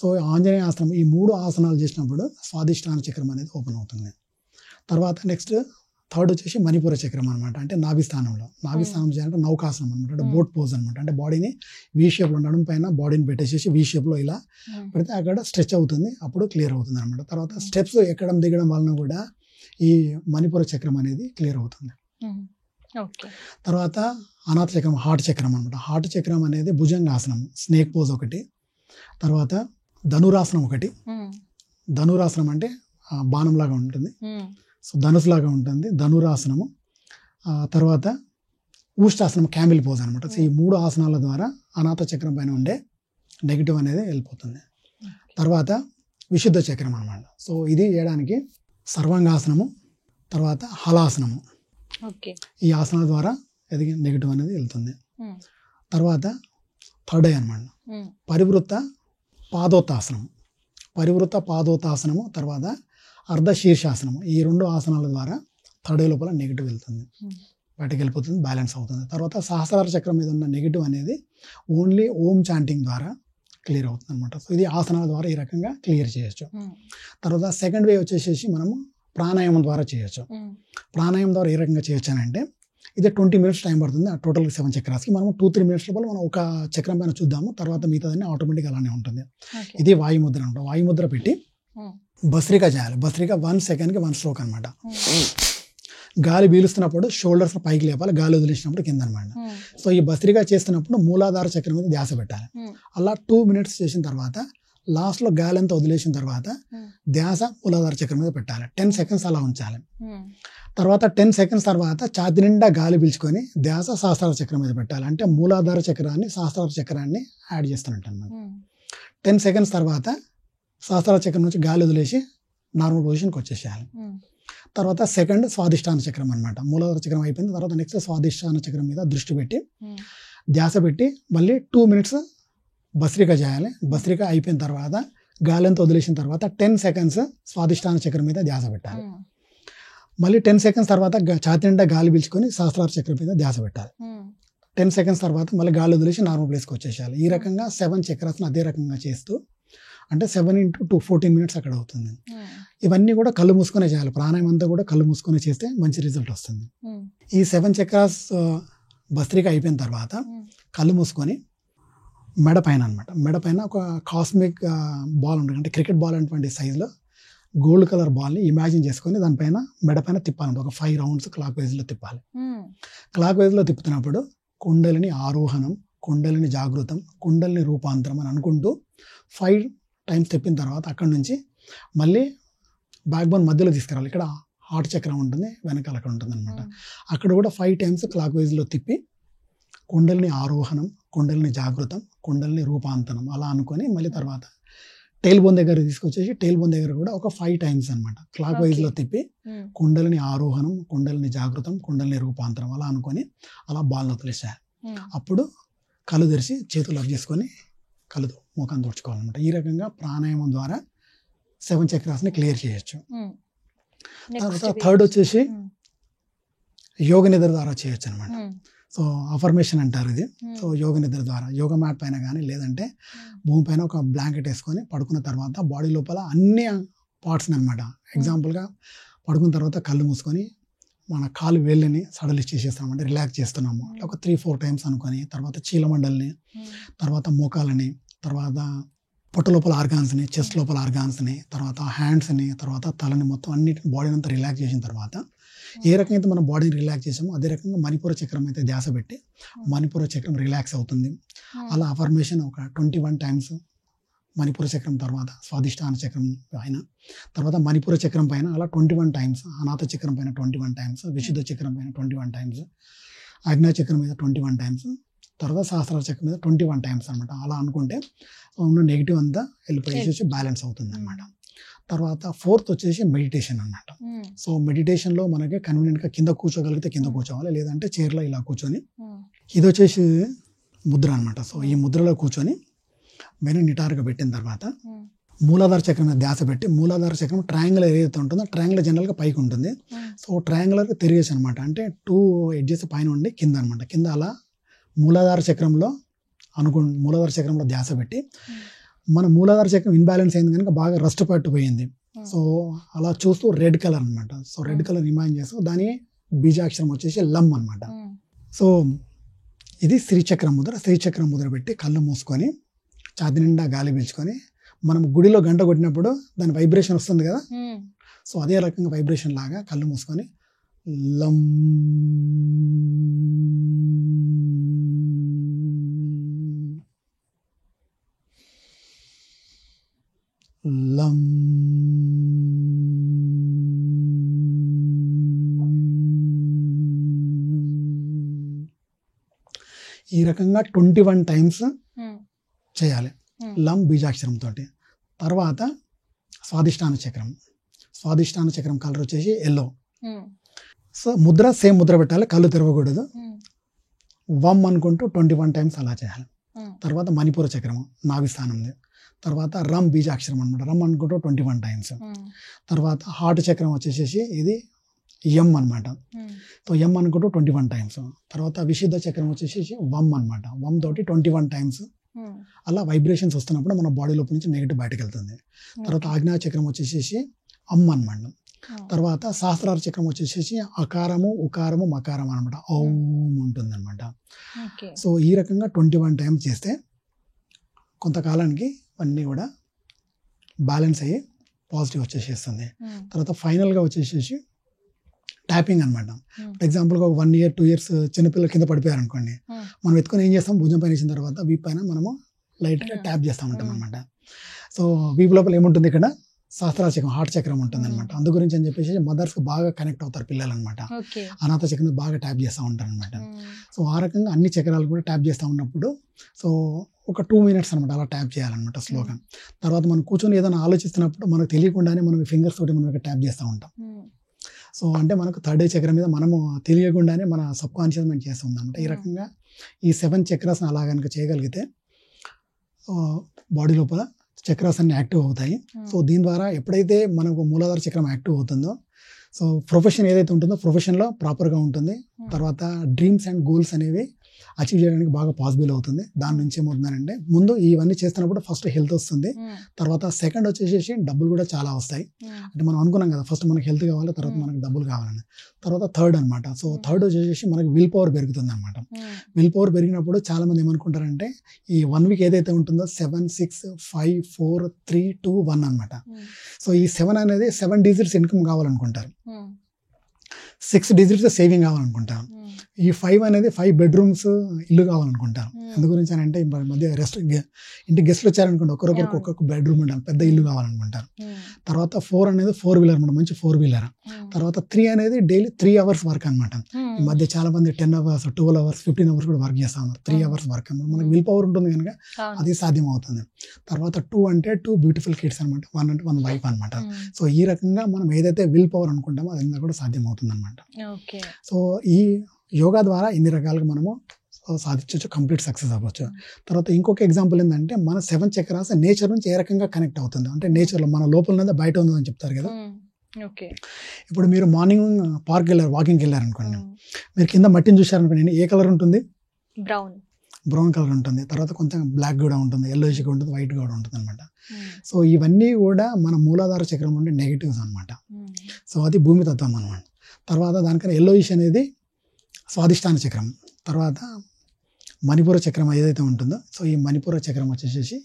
సో ఆంజనేయ ఆసనం ఈ 3 ఆసనాలు చేసినప్పుడు స్వాధిష్టాన చక్రం అనేది ఓపెన్ అవుతుంది. తర్వాత నెక్స్ట్ థర్డ్ వచ్చేసి మణిపుర చక్రం అనమాట. అంటే నాభిస్థానంలో చేయాలంటే నౌకాసనం అనమాట. అంటే బోట్ పోజ్ అనమాట. అంటే బాడీని V shape లో నడుము పైన బాడీని పెట్టేసేసి V shape లో ఇలా పెడితే అక్కడ స్ట్రెచ్ అవుతుంది, అప్పుడు క్లియర్ అవుతుంది అనమాట. తర్వాత స్టెప్స్ ఎక్కడం దిగడం వలన కూడా ఈ మణిపుర చక్రం అనేది క్లియర్ అవుతుంది. తర్వాత అనాథ చక్రం, హార్ట్ చక్రం అనమాట. హార్ట్ చక్రం అనేది భుజంగాసనం, స్నేక్ పోజ్ ఒకటి, తర్వాత ధనురాసనం ఒకటి. ధనురాసనం అంటే బాణంలాగా ఉంటుంది. సో ధనుసులాగా ఉంటుంది, ధనురాసనము. తర్వాత ఊష్టాసనం, క్యామిల్ పోజ్ అనమాట. సో ఈ 3 ఆసనాల ద్వారా అనాథ చక్రం పైన ఉండే నెగిటివ్ అనేది వెళ్ళిపోతుంది. తర్వాత విశుద్ధ చక్రం అనమాట. సో ఇది చేయడానికి సర్వాంగాసనము, తర్వాత హలాసనము, ఈ ఆసనాల ద్వారా ఎదిగి నెగిటివ్ అనేది వెళ్తుంది. తర్వాత థర్డ్ ఐ అనమాట, పరివృత్త పాదోత్తాసనము. పరివృత్త పాదోత్తాసనము, తర్వాత అర్ధ శీర్షాసనము. ఈ 2 ఆసనాల ద్వారా థర్డ్ ఐ లోపల నెగిటివ్ వెళ్తుంది, బయటకు వెళ్ళిపోతుంది, బ్యాలెన్స్ అవుతుంది. తర్వాత సహస్రార చక్రం మీద ఉన్న నెగిటివ్ అనేది ఓన్లీ ఓం చాంటింగ్ ద్వారా క్లియర్ అవుతుంది అనమాట. సో ఇది ఆసనాల ద్వారా ఈ రకంగా క్లియర్ చేయొచ్చు. తర్వాత సెకండ్ వే వచ్చేసేసి మనము ప్రాణాయామం ద్వారా చేయొచ్చు. ప్రాణాయామం ద్వారా ఏ రకంగా చేయొచ్చు అని అంటే, ఇది 20 minutes టైం పడుతుంది. టోటల్ 7 చక్రాస్కి మనం 2-3 minutes లోపల మనం ఒక చక్రం పైన చూద్దాము, తర్వాత మిగతాదన్నీ ఆటోమేటిక్ అలానే ఉంటుంది. ఇది వాయుముద్ర అనమాట. వాయుముద్ర పెట్టి భస్రిక చేయాలి. భస్రిక 1 సెకండ్కి 1 stroke అనమాట. గాలి పీలుస్తున్నప్పుడు షోల్డర్స్ పైకి లేపాలి, గాలి వదిలేసినప్పుడు కింద అనమాట. సో ఈ భస్రిక చేస్తున్నప్పుడు మూలాధార చక్రం మీద ధ్యాస పెట్టాలి. అలా 2 minutes చేసిన తర్వాత లాస్ట్లో గాలి అంతా వదిలేసిన తర్వాత ధ్యాస మూలాధార చక్రం మీద పెట్టాలి. 10 seconds అలా ఉంచాలి. తర్వాత 10 seconds తర్వాత ఛాతి నిండా గాలి పీల్చుకొని ధ్యాస సహస్రార చక్రం మీద పెట్టాలి. అంటే మూలాధార చక్రాన్ని సహస్రార చక్రాన్ని యాడ్ చేస్తున్నట్టు అన్నమాట. 10 seconds తర్వాత సహస్రార చక్రం నుంచి గాలి వదిలేసి నార్మల్ పొజిషన్కి వచ్చేసేయాలి. తర్వాత సెకండ్ స్వాదిష్టాన చక్రం అనమాట. మూలాధార చక్రం అయిపోయింది, తర్వాత నెక్స్ట్ స్వాదిష్టాన చక్రం మీద దృష్టి పెట్టి ధ్యాస పెట్టి మళ్ళీ 2 minutes భస్రిక చేయాలి. భస్రిక అయిపోయిన తర్వాత గాలి అంతా వదిలేసిన తర్వాత 10 seconds స్వాదిష్టాన చక్రం మీద ధ్యాస పెట్టాలి. మళ్ళీ 10 seconds తర్వాత ఛాతి నిండా గాలి పీల్చుకొని సహస్రార చక్రం మీద ధ్యాస పెట్టాలి. 10 seconds తర్వాత మళ్ళీ గాలి వదిలేసి నార్మల్ ప్లేస్కి వచ్చేసేయాలి. ఈ రకంగా 7 చక్రాస్ని అదే రకంగా చేస్తూ, అంటే 7 into 2 14 minutes అక్కడ అవుతుంది. ఇవన్నీ కూడా కళ్ళు మూసుకొని చేయాలి. ప్రాణాయామం అంతా కూడా కళ్ళు మూసుకొని చేస్తే మంచి రిజల్ట్ వస్తుంది. ఈ 7 చక్రాస్ భస్త్రిక అయిపోయిన తర్వాత కళ్ళు మూసుకొని మెడ పైన అనమాట, మెడ పైన ఒక కాస్మిక్ బాల్ ఉంటుంది, అంటే క్రికెట్ బాల్ అనేటువంటి సైజులో గోల్డ్ కలర్ బాల్ని ఇమాజిన్ చేసుకొని దానిపైన మెడ పైన తిప్పాలంట. ఒక 5 rounds క్లాక్ వైజ్లో తిప్పాలి. క్లాక్ వైజ్లో తిప్పుతున్నప్పుడు కుండలిని ఆరోహణం, కుండలిని జాగృతం, కుండలిని రూపాంతరం అని అనుకుంటూ 5 times తిప్పిన తర్వాత అక్కడ నుంచి మళ్ళీ బ్యాక్ బోన్ మధ్యలో తీసుకురావాలి. ఇక్కడ హార్ట్ చక్రం ఉంటుంది, వెనకాల అక్కడ ఉంటుంది అనమాట. అక్కడ కూడా 5 times క్లాక్ వైజ్లో తిప్పి కుండలిని ఆరోహణం, కుండలిని జాగృతం, కుండలిని రూపాంతరం అలా అనుకొని మళ్ళీ తర్వాత టైల్ బోన్ దగ్గర తీసుకొచ్చేసి టైల్ బోన్ దగ్గర కూడా ఒక 5 times అనమాట క్లాక్ వైజ్లో తిప్పి కుండలిని ఆరోహణం, కుండలిని జాగృతం, కుండలిని రూపాంతరం అలా అనుకొని అలా బాల్ని వదిలేసేయాలి. అప్పుడు కళ్ళు తెరిచి చేతులు అప్ చేసుకొని కళ్ళు ముఖం తుడుచుకోవాలన్నమాట. ఈ రకంగా ప్రాణాయామం ద్వారా 7 చక్రాస్ని క్లియర్ చేయొచ్చు. తర్వాత థర్డ్ వచ్చేసి యోగ నిద్ర ద్వారా చేయొచ్చు అనమాట. సో అఫర్మేషన్ అంటారు ఇది. సో యోగ నిద్ర ద్వారా యోగ మ్యాట్ పైన కానీ లేదంటే భూమి పైన ఒక బ్లాంకెట్ వేసుకొని పడుకున్న తర్వాత బాడీ లోపల అన్ని పార్ట్స్ని అనమాట. ఎగ్జాంపుల్గా పడుకున్న తర్వాత కళ్ళు మూసుకొని మన కాలు వేళ్ళని సడలిస్ట్ చేసేస్తాం, అంటే రిలాక్స్ చేస్తున్నాము. ఒక 3-4 times అనుకొని తర్వాత చీలమండల్ని, తర్వాత మోకాలని, తర్వాత పొట్ట లోపల ఆర్గాన్స్ని, చెస్ట్ లోపల ఆర్గాన్స్ని, తర్వాత హ్యాండ్స్ని, తర్వాత తలని మొత్తం అన్నిటిని బాడీని అంతా రిలాక్స్ చేసిన తర్వాత ఏ రకంగా అయితే మనం బాడీని రిలాక్స్ చేసామో అదే రకంగా మణిపూర చక్రం అయితే ధ్యాస పెట్టి మణిపూర చక్రం రిలాక్స్ అవుతుంది. అలా అఫర్మేషన్ ఒక 21 times మణిపూర చక్రం తర్వాత స్వాదిష్టాన చక్రం పైన, తర్వాత మణిపూర చక్రం పైన అలా 21 times, అనాథ చక్రం పైన 21 times, విశుద్ధ చక్రం పైన 21 times, ఆగ్నేయ చక్రం మీద 21 times, తర్వాత సహస్రార చక్రం మీద 21 times అనమాట. అలా అనుకుంటే ఉన్న నెగిటివ్ అంతా వెళ్ళిపోయేసి బ్యాలెన్స్ అవుతుంది అనమాట. తర్వాత 4th వచ్చేసి మెడిటేషన్ అనమాట. సో మెడిటేషన్లో మనకి కన్వీనియంట్గా కింద కూర్చోగలిగితే కింద కూర్చోవాలి, లేదంటే చైర్లో ఇలా కూర్చొని, ఇది వచ్చేసి ముద్ర అనమాట. సో ఈ ముద్రలో కూర్చొని వెను నిటారుగా పెట్టిన తర్వాత మూలాధార చక్రం మీద ధ్యాస పెట్టి, మూలాధార చక్రం ట్రయాంగులర్ ఏదైతే ఉంటుందో ట్రయాంగులర్ జనరల్గా పైకి ఉంటుంది. సో ట్రయాంగులర్గా తిరిగేసి అనమాట, అంటే 2 edges పైన ఉండి కింద అనమాట. కింద అలా మూలాధార చక్రంలో మూలాధార చక్రంలో ధ్యాస పెట్టి, మన మూలాధార చక్రం ఇన్బ్యాలెన్స్ అయింది కనుక బాగా రస్ట్ పట్టిపోయింది. సో అలా చూస్తూ రెడ్ కలర్ అనమాట. సో రెడ్ కలర్ ఇమాజిన్ చేస్తూ దాని బీజాక్షరం వచ్చేసి లమ్ అనమాట. సో ఇది శ్రీచక్రం ముద్ర. శ్రీచక్రం ముద్ర పెట్టి కళ్ళు మూసుకొని ఛాతి నిండా గాలి పీల్చుకొని, మనం గుడిలో గంట కొట్టినప్పుడు దాని వైబ్రేషన్ వస్తుంది కదా, సో అదే రకంగా వైబ్రేషన్ లాగా కళ్ళు మూసుకొని లం లం ఈ రకంగా 21 టైమ్స్ చేయాలి లం బీజాక్షరంతో. తర్వాత స్వాదిష్టాన చక్రం. స్వాదిష్టాన చక్రం కలర్ వచ్చేసి yellow. So Mudra same Mudra పెట్టాలి, కళ్ళు తెరవకూడదు. వమ్ అనుకుంటూ 21 టైమ్స్ అలా చేయాలి. తర్వాత మణిపూర చక్రము నాభిస్థానంది. తర్వాత రమ్ బీజాక్షరం అనమాట, రమ్ అనుకుంటూ 21 టైమ్స్. తర్వాత హార్ట్ చక్రం వచ్చేసేసి ఇది ఎం అనమాట. సో ఎం అనుకుంటూ 21 టైమ్స్. తర్వాత విశుద్ధ చక్రం వచ్చేసి వమ్ అనమాట, వమ్ తోటి 21 టైమ్స్. అలా వైబ్రేషన్స్ వస్తున్నప్పుడు మన బాడీ లోపల నుంచి నెగిటివ్ బయటకు వెళ్తుంది. తర్వాత ఆజ్ఞా చక్రం వచ్చేసేసి అమ్ అనమాట. తర్వాత సహస్రార చక్రం వచ్చేసేసి అకారము ఉకారము మకారం అనమాట, ఓం ఉంటుంది అనమాట. సో ఈ రకంగా 21 టైమ్స్ చేస్తే కొంతకాలానికి అన్నీ కూడా బ్యాలెన్స్ అయ్యి పాజిటివ్ వచ్చేసేస్తుంది. తర్వాత ఫైనల్గా వచ్చేసేసి ట్యాపింగ్ అనమాట. ఫర్ ఎగ్జాంపుల్గా 1 year 2 years చిన్నపిల్లల కింద పడిపోయారు అనుకోండి, మనం ఎత్తుకొని ఏం చేస్తాం, భుజం పైన ఇచ్చిన తర్వాత వీపు పైన మనము లైట్గా ట్యాప్ చేస్తూ ఉంటాం అనమాట. సో వీపు లోపల ఏముంటుంది, ఇక్కడ సహస్రార చక్రం హార్ట్ చక్రం ఉంటుంది అనమాట. అందు గురించి అని చెప్పేసి మదర్స్ బాగా కనెక్ట్ అవుతారు పిల్లలు అనమాట. అనాథ చక్రం బాగా ట్యాప్ చేస్తూ ఉంటారు అనమాట. సో ఆ రకంగా అన్ని చక్రాలు కూడా ట్యాప్ చేస్తూ ఉన్నప్పుడు సో ఒక 2 minutes అనమాట అలా ట్యాప్ చేయాలన్నమాట స్లోగా. తర్వాత మనం కూర్చొని ఏదైనా ఆలోచిస్తున్నప్పుడు మనకు తెలియకుండానే మనం ఫింగర్స్ తోటి మనం ట్యాప్ చేస్తూ ఉంటాం. సో అంటే మనకు థర్డ్ ఐ చక్రం మీద మనము తెలియకుండానే మన సబ్ కాన్షియస్ మైండ్ చేస్తుంది అనమాట. ఈ రకంగా ఈ 7 చక్రాస్ అలా కనుక చేయగలిగితే బాడీ లోపల చక్రాస్ అన్ని యాక్టివ్ అవుతాయి. సో దీని ద్వారా ఎప్పుడైతే మనకు మూలాధార చక్రం యాక్టివ్ అవుతుందో సో ప్రొఫెషన్ ఏదైతే ఉంటుందో ప్రొఫెషన్లో ప్రాపర్గా ఉంటుంది. తర్వాత డ్రీమ్స్ అండ్ గోల్స్ అనేవి అచీవ్ చేయడానికి బాగా పాసిబుల్ అవుతుంది. దాని నుంచి ఏమవుతుందంటే ముందు ఇవన్నీ చేస్తున్నప్పుడు ఫస్ట్ హెల్త్ వస్తుంది, తర్వాత సెకండ్ వచ్చేసి డబ్బులు కూడా చాలా వస్తాయి. అంటే మనం అనుకున్నాం కదా ఫస్ట్ మనకి హెల్త్ కావాలి, తర్వాత మనకి డబ్బులు కావాలని. తర్వాత థర్డ్ అనమాట. సో థర్డ్ వచ్చేసి మనకి విల్ పవర్ పెరుగుతుంది అనమాట. విల్ పవర్ పెరిగినప్పుడు చాలా మంది ఏమనుకుంటారంటే ఈ 1 week ఏదైతే ఉంటుందో 7 6 5 4 3 2 1 అనమాట. సో ఈ 7 అనేది 7 digits ఇన్కమ్ కావాలనుకుంటారు, 6 digits సేవింగ్ కావాలనుకుంటారు. ఈ 5 అనేది 5 bedrooms ఇల్లు కావాలనుకుంటారు. ఎందు గురించి అని అంటే మధ్య ఇంటి గెస్ట్లు వచ్చారనుకోండి, ఒక్కొక్కరికి ఒక్కొక్క బెడ్రూమ్ ఉండాలి, పెద్ద ఇల్లు కావాలనుకుంటారు. తర్వాత 4 అనేది 4-wheeler అనమాట, మంచి 4-wheeler. తర్వాత 3 అనేది డైలీ 3 hours వర్క్ అనమాట. ఈ మధ్య చాలా మంది 10 hours 12 hours 15 hours కూడా వర్క్ చేస్తా ఉన్నారు. 3 hours వర్క్ అనమాట. మనకి విల్ పవర్ ఉంటుంది కనుక అది సాధ్యం అవుతుంది. తర్వాత 2 అంటే 2 బ్యూటిఫుల్ కిడ్స్ అనమాట, 1 అంటే 1 వైఫ్ అనమాట. సో ఈ రకంగా మనం ఏదైతే విల్ పవర్ అనుకుంటామో అది కూడా సాధ్యం అవుతుంది అనమాట. సో ఈ యోగా ద్వారా ఇన్ని రకాలుగా మనము సాధించవచ్చు, కంప్లీట్ సక్సెస్ అవ్వచ్చు. తర్వాత ఇంకొక ఎగ్జాంపుల్ ఏంటంటే మన 7 చక్రాస్ నేచర్ నుంచి ఏ రకంగా కనెక్ట్ అవుతుంది అంటే నేచర్లో మన లోపల ఉన్నది బయట ఉందని చెప్తారు కదా. ఇప్పుడు మీరు మార్నింగ్ పార్క్ వెళ్ళారు, వాకింగ్కి వెళ్ళారు అనుకోండి, మీరు కింద మట్టిని చూసారనుకోండి, ఏ కలర్ ఉంటుంది, బ్రౌన్ కలర్ ఉంటుంది. తర్వాత కొంచెం బ్లాక్ కూడా ఉంటుంది, ఎల్లోయిష్గా ఉంటుంది, వైట్ కూడా ఉంటుంది అనమాట. సో ఇవన్నీ కూడా మన మూలాధార చక్రం నుండి నెగిటివ్స్ అనమాట. సో అది భూమి తత్వం అనమాట. తర్వాత దానికన్నా ఎల్లోయిష్ అనేది స్వాదిష్టాన చక్రం. తర్వాత మణిపూర చక్రం ఏదైతే ఉంటుందో సో ఈ మణిపూర చక్రం వచ్చేసి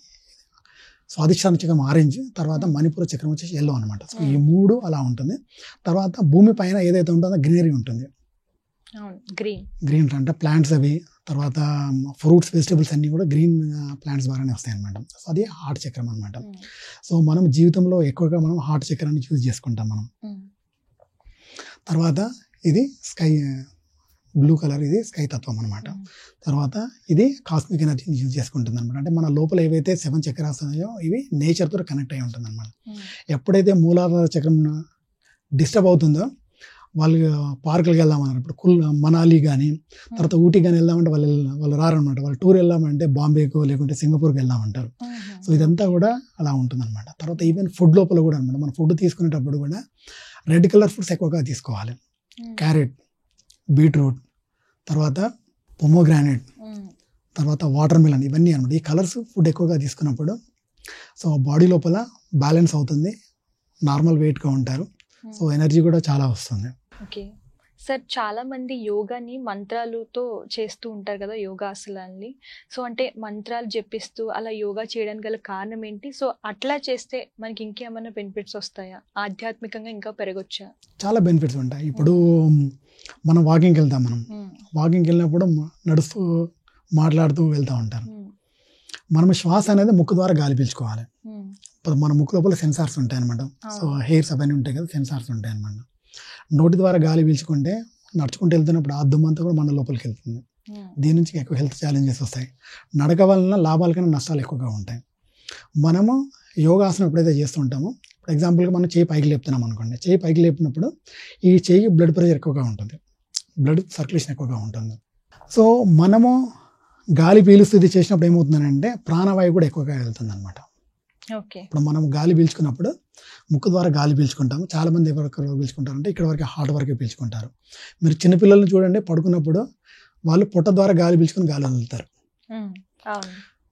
స్వాదిష్టాన చక్రం ఆరెంజ్, తర్వాత మణిపూర చక్రం వచ్చేసి ఎల్లో అనమాట. సో ఈ 3 అలా ఉంటుంది. తర్వాత భూమి పైన ఏదైతే ఉంటుందో గ్రీనరీ ఉంటుంది, గ్రీన్ అంటే ప్లాంట్స్ అవి, తర్వాత ఫ్రూట్స్ వెజిటబుల్స్ అన్నీ కూడా గ్రీన్ ప్లాంట్స్ ద్వారానే వస్తాయి అనమాట. సో అది హార్ట్ చక్రం అనమాట. సో మనం జీవితంలో ఎక్కువగా మనం హార్ట్ చక్రాన్ని యూజ్ చేసుకుంటాం మనం. తర్వాత ఇది స్కై బ్లూ కలర్, ఇది స్కై తత్వం అనమాట. తర్వాత ఇది కాస్మిక్ ఎనర్జీని యూజ్ చేసుకుంటుంది అనమాట. అంటే మన లోపల ఏవైతే 7 చక్రాస్ ఉన్నాయో ఇవి నేచర్తో కనెక్ట్ అయి ఉంటుంది అనమాట. ఎప్పుడైతే మూలాధార చక్రం డిస్టర్బ్ అవుతుందో వాళ్ళు పార్కులకు వెళ్దామన్నారు. ఇప్పుడు మనాలి కానీ తర్వాత ఊటీ కానీ వెళ్దామంటే వాళ్ళు రారనమాట. వాళ్ళు టూర్ వెళ్దామంటే బాంబేకు లేకుంటే సింగపూర్కి వెళ్దామంటారు. సో ఇదంతా కూడా అలా ఉంటుంది అనమాట. తర్వాత ఈవెన్ ఫుడ్ లోపల కూడా అనమాట, మన ఫుడ్ తీసుకునేటప్పుడు కూడా రెడ్ కలర్ ఫుడ్స్ ఎక్కువగా తీసుకోవాలి. క్యారెట్, బీట్రూట్, తర్వాత పొమోగ్రానైట్, తర్వాత వాటర్ మిలన్, ఇవన్నీ అనమాట. ఈ కలర్స్ ఫుడ్ ఎక్కువగా తీసుకున్నప్పుడు సో బాడీ లోపల బ్యాలెన్స్ అవుతుంది, నార్మల్ వెయిట్గా ఉంటారు. సో ఎనర్జీ కూడా చాలా వస్తుంది. ఓకే సార్, చాలా మంది యోగాని మంత్రాలతో చేస్తూ ఉంటారు కదా, యోగాసనాల్ని. సో అంటే మంత్రాలు జపిస్తూ అలా యోగా చేయడానికి గల కారణం ఏంటి? సో అట్లా చేస్తే మనకి ఇంకేమైనా బెనిఫిట్స్ వస్తాయా, ఆధ్యాత్మికంగా ఇంకా పెరగొచ్చా? చాలా బెనిఫిట్స్ ఉంటాయి. ఇప్పుడు మనం వాకింగ్కి వెళ్తాం, మనం వాకింగ్కి వెళ్ళినప్పుడు నడుస్తూ మాట్లాడుతూ వెళ్తూ ఉంటారు. మనం శ్వాస అనేది ముక్కు ద్వారా గాలి పీల్చుకోవాలి. మన ముక్కు లోపల సెన్సార్స్ ఉంటాయి అనమాట. సో హెయిర్స్ అవన్నీ ఉంటాయి కదా, సెన్సార్స్ ఉంటాయి అనమాట. నోటి ద్వారా గాలి పీల్చుకుంటే నడుచుకుంటూ వెళ్తున్నప్పుడు ఆ దుమ్ము అంతా కూడా మన లోపలికి వెళ్తుంది. దీని నుంచి ఎక్కువ హెల్త్ ఛాలెంజెస్ వస్తాయి. నడక వలన లాభాల కన్నా నష్టాలు ఎక్కువగా ఉంటాయి. మనము యోగాసనం ఎప్పుడైతే చేస్తుంటామో, ఫర్ ఎగ్జాంపుల్గా మనం చేయి పైకి లేపుతున్నాం అనుకోండి, చేయి పైకి లేపినప్పుడు ఈ చేయికి బ్లడ్ ప్రెషర్ ఎక్కువగా ఉంటుంది, బ్లడ్ సర్క్యులేషన్ ఎక్కువగా ఉంటుంది. సో మనము గాలి పీలుస్తూ ఇది చేసినప్పుడు ఏమవుతుందంటే ప్రాణవాయువు కూడా ఎక్కువగా వెళ్తుంది అనమాట. ఇప్పుడు మనం గాలి పీల్చుకున్నప్పుడు ముక్కు ద్వారా గాలి పీల్చుకుంటాము. చాలామంది ఎవరికి పీల్చుకుంటారంటే ఇక్కడ వరకు హార్ట్ వరకే పీల్చుకుంటారు. మీరు చిన్నపిల్లల్ని చూడండి, పడుకున్నప్పుడు వాళ్ళు పొట్ట ద్వారా గాలి పీల్చుకుని గాలి వదులుతారు.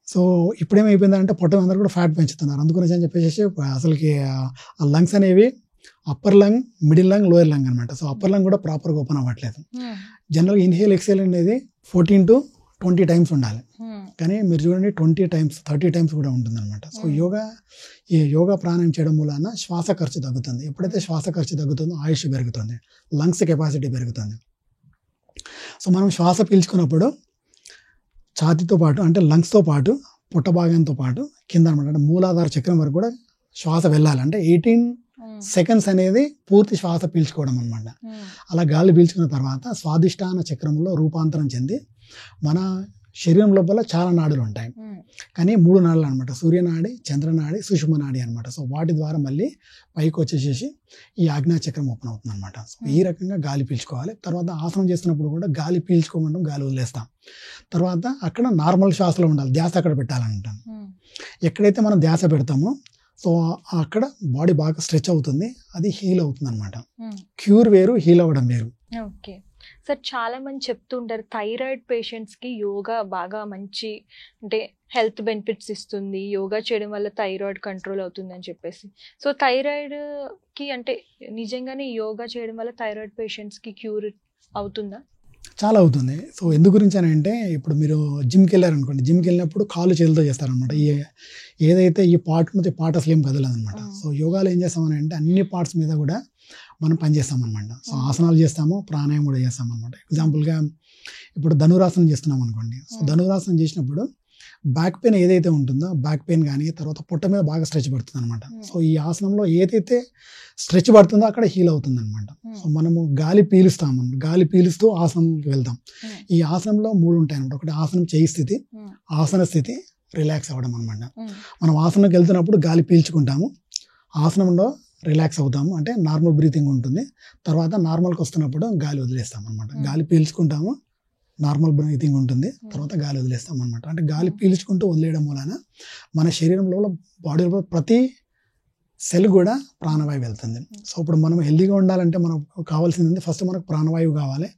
సో ఇప్పుడు ఏమైపోయిందంటే పొట్ట అందరూ కూడా ఫ్యాట్ పెంచుతున్నారు. అందుకని అని చెప్పేసి అసలుకి ఆ లంగ్స్ అనేవి upper lung, middle lung, lower lung అనమాట. సో అప్పర్ లంగ్ కూడా ప్రాపర్గా ఓపెన్ అవ్వట్లేదు. జనరల్గా ఇన్హేల్ ఎక్సేల్ అనేది 14 to 20 టైమ్స్ ఉండాలి, కానీ మీరు చూడండి 20 టైమ్స్ 30 టైమ్స్ కూడా ఉంటుంది అనమాట. సో ఈ యోగా ప్రాణాయామం చేయడం వలన శ్వాస ఖర్చు తగ్గుతుంది. ఎప్పుడైతే శ్వాస ఖర్చు తగ్గుతుందో ఆయుష్ పెరుగుతుంది, లంగ్స్ కెపాసిటీ పెరుగుతుంది. సో మనం శ్వాస పీల్చుకున్నప్పుడు ఛాతీతో పాటు అంటే లంగ్స్తో పాటు పొట్ట భాగంతో పాటు కింద అనమాట, అంటే మూలాధార చక్రం వరకు కూడా శ్వాస వెళ్ళాలి. అంటే 18 సెకండ్స్ అనేది పూర్తి శ్వాస పీల్చుకోవడం అనమాట. అలా గాలి పీల్చుకున్న తర్వాత స్వాదిష్టాన చక్రంలో రూపాంతరం చెంది మన శరీరం లోపల చాలా నాడులు ఉంటాయి, కానీ 3 నాడులు అనమాట, సూర్యనాడి, చంద్రనాడి, సుషుమ్నాడి అనమాట. సో వాటి ద్వారా మళ్ళీ పైకి వచ్చేసేసి ఈ ఆజ్ఞాచక్రం ఓపెన్ అవుతుంది అనమాట. సో ఈ రకంగా గాలి పీల్చుకోవాలి. తర్వాత ఆసనం చేస్తున్నప్పుడు కూడా గాలి పీల్చుకోమంటాం, గాలి వదిలేస్తాం. తర్వాత అక్కడ నార్మల్ శ్వాసలో ఉండాలి, ధ్యాస అక్కడ పెట్టాలంటాం. ఎక్కడైతే మనం ధ్యాస పెడతామో సో అక్కడ బాడీ బాగా స్ట్రెచ్ అవుతుంది, అది హీల్ అవుతుంది అనమాట. క్యూర్ వేరు, హీల్ అవ్వడం వేరు. ఓకే సార్, చాలా మంది చెప్తుంటారు థైరాయిడ్ పేషెంట్స్కి యోగా బాగా మంచి అంటే హెల్త్ బెనిఫిట్స్ ఇస్తుంది, యోగా చేయడం వల్ల థైరాయిడ్ కంట్రోల్ అవుతుంది అని చెప్పేసి. సో థైరాయిడ్కి అంటే నిజంగానే యోగా చేయడం వల్ల థైరాయిడ్ పేషెంట్స్కి క్యూర్ అవుతుందా? చాలా అవుతుంది. సో ఎందు గురించి అని అంటే, ఇప్పుడు మీరు జిమ్కి వెళ్ళారనుకోండి, జిమ్కి వెళ్ళినప్పుడు కాళ్ళు చేతులతో చేస్తారనమాట. ఏదైతే ఈ పార్ట్ నుంచి పార్ట్ అసలు ఏం కదలదనమాట. సో యోగాలో ఏం చేస్తామని అంటే అన్ని పార్ట్స్ మీద కూడా మనం పనిచేస్తామన్నమాట. సో ఆసనాలు చేస్తాము, ప్రాణాయామం కూడా చేస్తాం అనమాట. ఎగ్జాంపుల్గా ఇప్పుడు ధనురాసనం చేస్తున్నాం అనుకోండి. సో ధనురాసనం చేసినప్పుడు బ్యాక్ పెయిన్ ఏదైతే ఉంటుందో, బ్యాక్ పెయిన్ కానీ తర్వాత పొట్ట మీద బాగా స్ట్రెచ్ పడుతుంది అనమాట. సో ఈ ఆసనంలో ఏదైతే స్ట్రెచ్ పడుతుందో అక్కడ హీల్ అవుతుంది అనమాట. సో మనము గాలి పీలుస్తాము, గాలి పీలుస్తూ ఆసనంకి వెళ్తాం. ఈ ఆసనంలో 3 ఉంటాయి అనమాట. ఒకటి ఆసనం చేయి స్థితి, ఆసన స్థితి, రిలాక్స్ అవ్వడం అనమాట. మనం ఆసనంకి వెళ్తున్నప్పుడు గాలి పీల్చుకుంటాము, ఆసనంలో రిలాక్స్ అవుతాము, అంటే నార్మల్ బ్రీతింగ్ ఉంటుంది. తర్వాత నార్మల్కి వస్తున్నప్పుడు గాలి వదిలేస్తాం అనమాట. గాలి పీల్చుకుంటాము, నార్మల్ బ్రీతింగ్ ఉంటుంది, తర్వాత గాలి వదిలేస్తాం అనమాట. అంటే గాలి పీల్చుకుంటూ వదిలేయడం వలన మన శరీరంలో బాడీలో ప్రతి సెల్ కూడా ప్రాణవాయువు వెళ్తుంది. సో ఇప్పుడు మనం హెల్తీగా ఉండాలంటే మనకు కావాల్సింది ఫస్ట్ మనకు ప్రాణవాయువు కావాలి,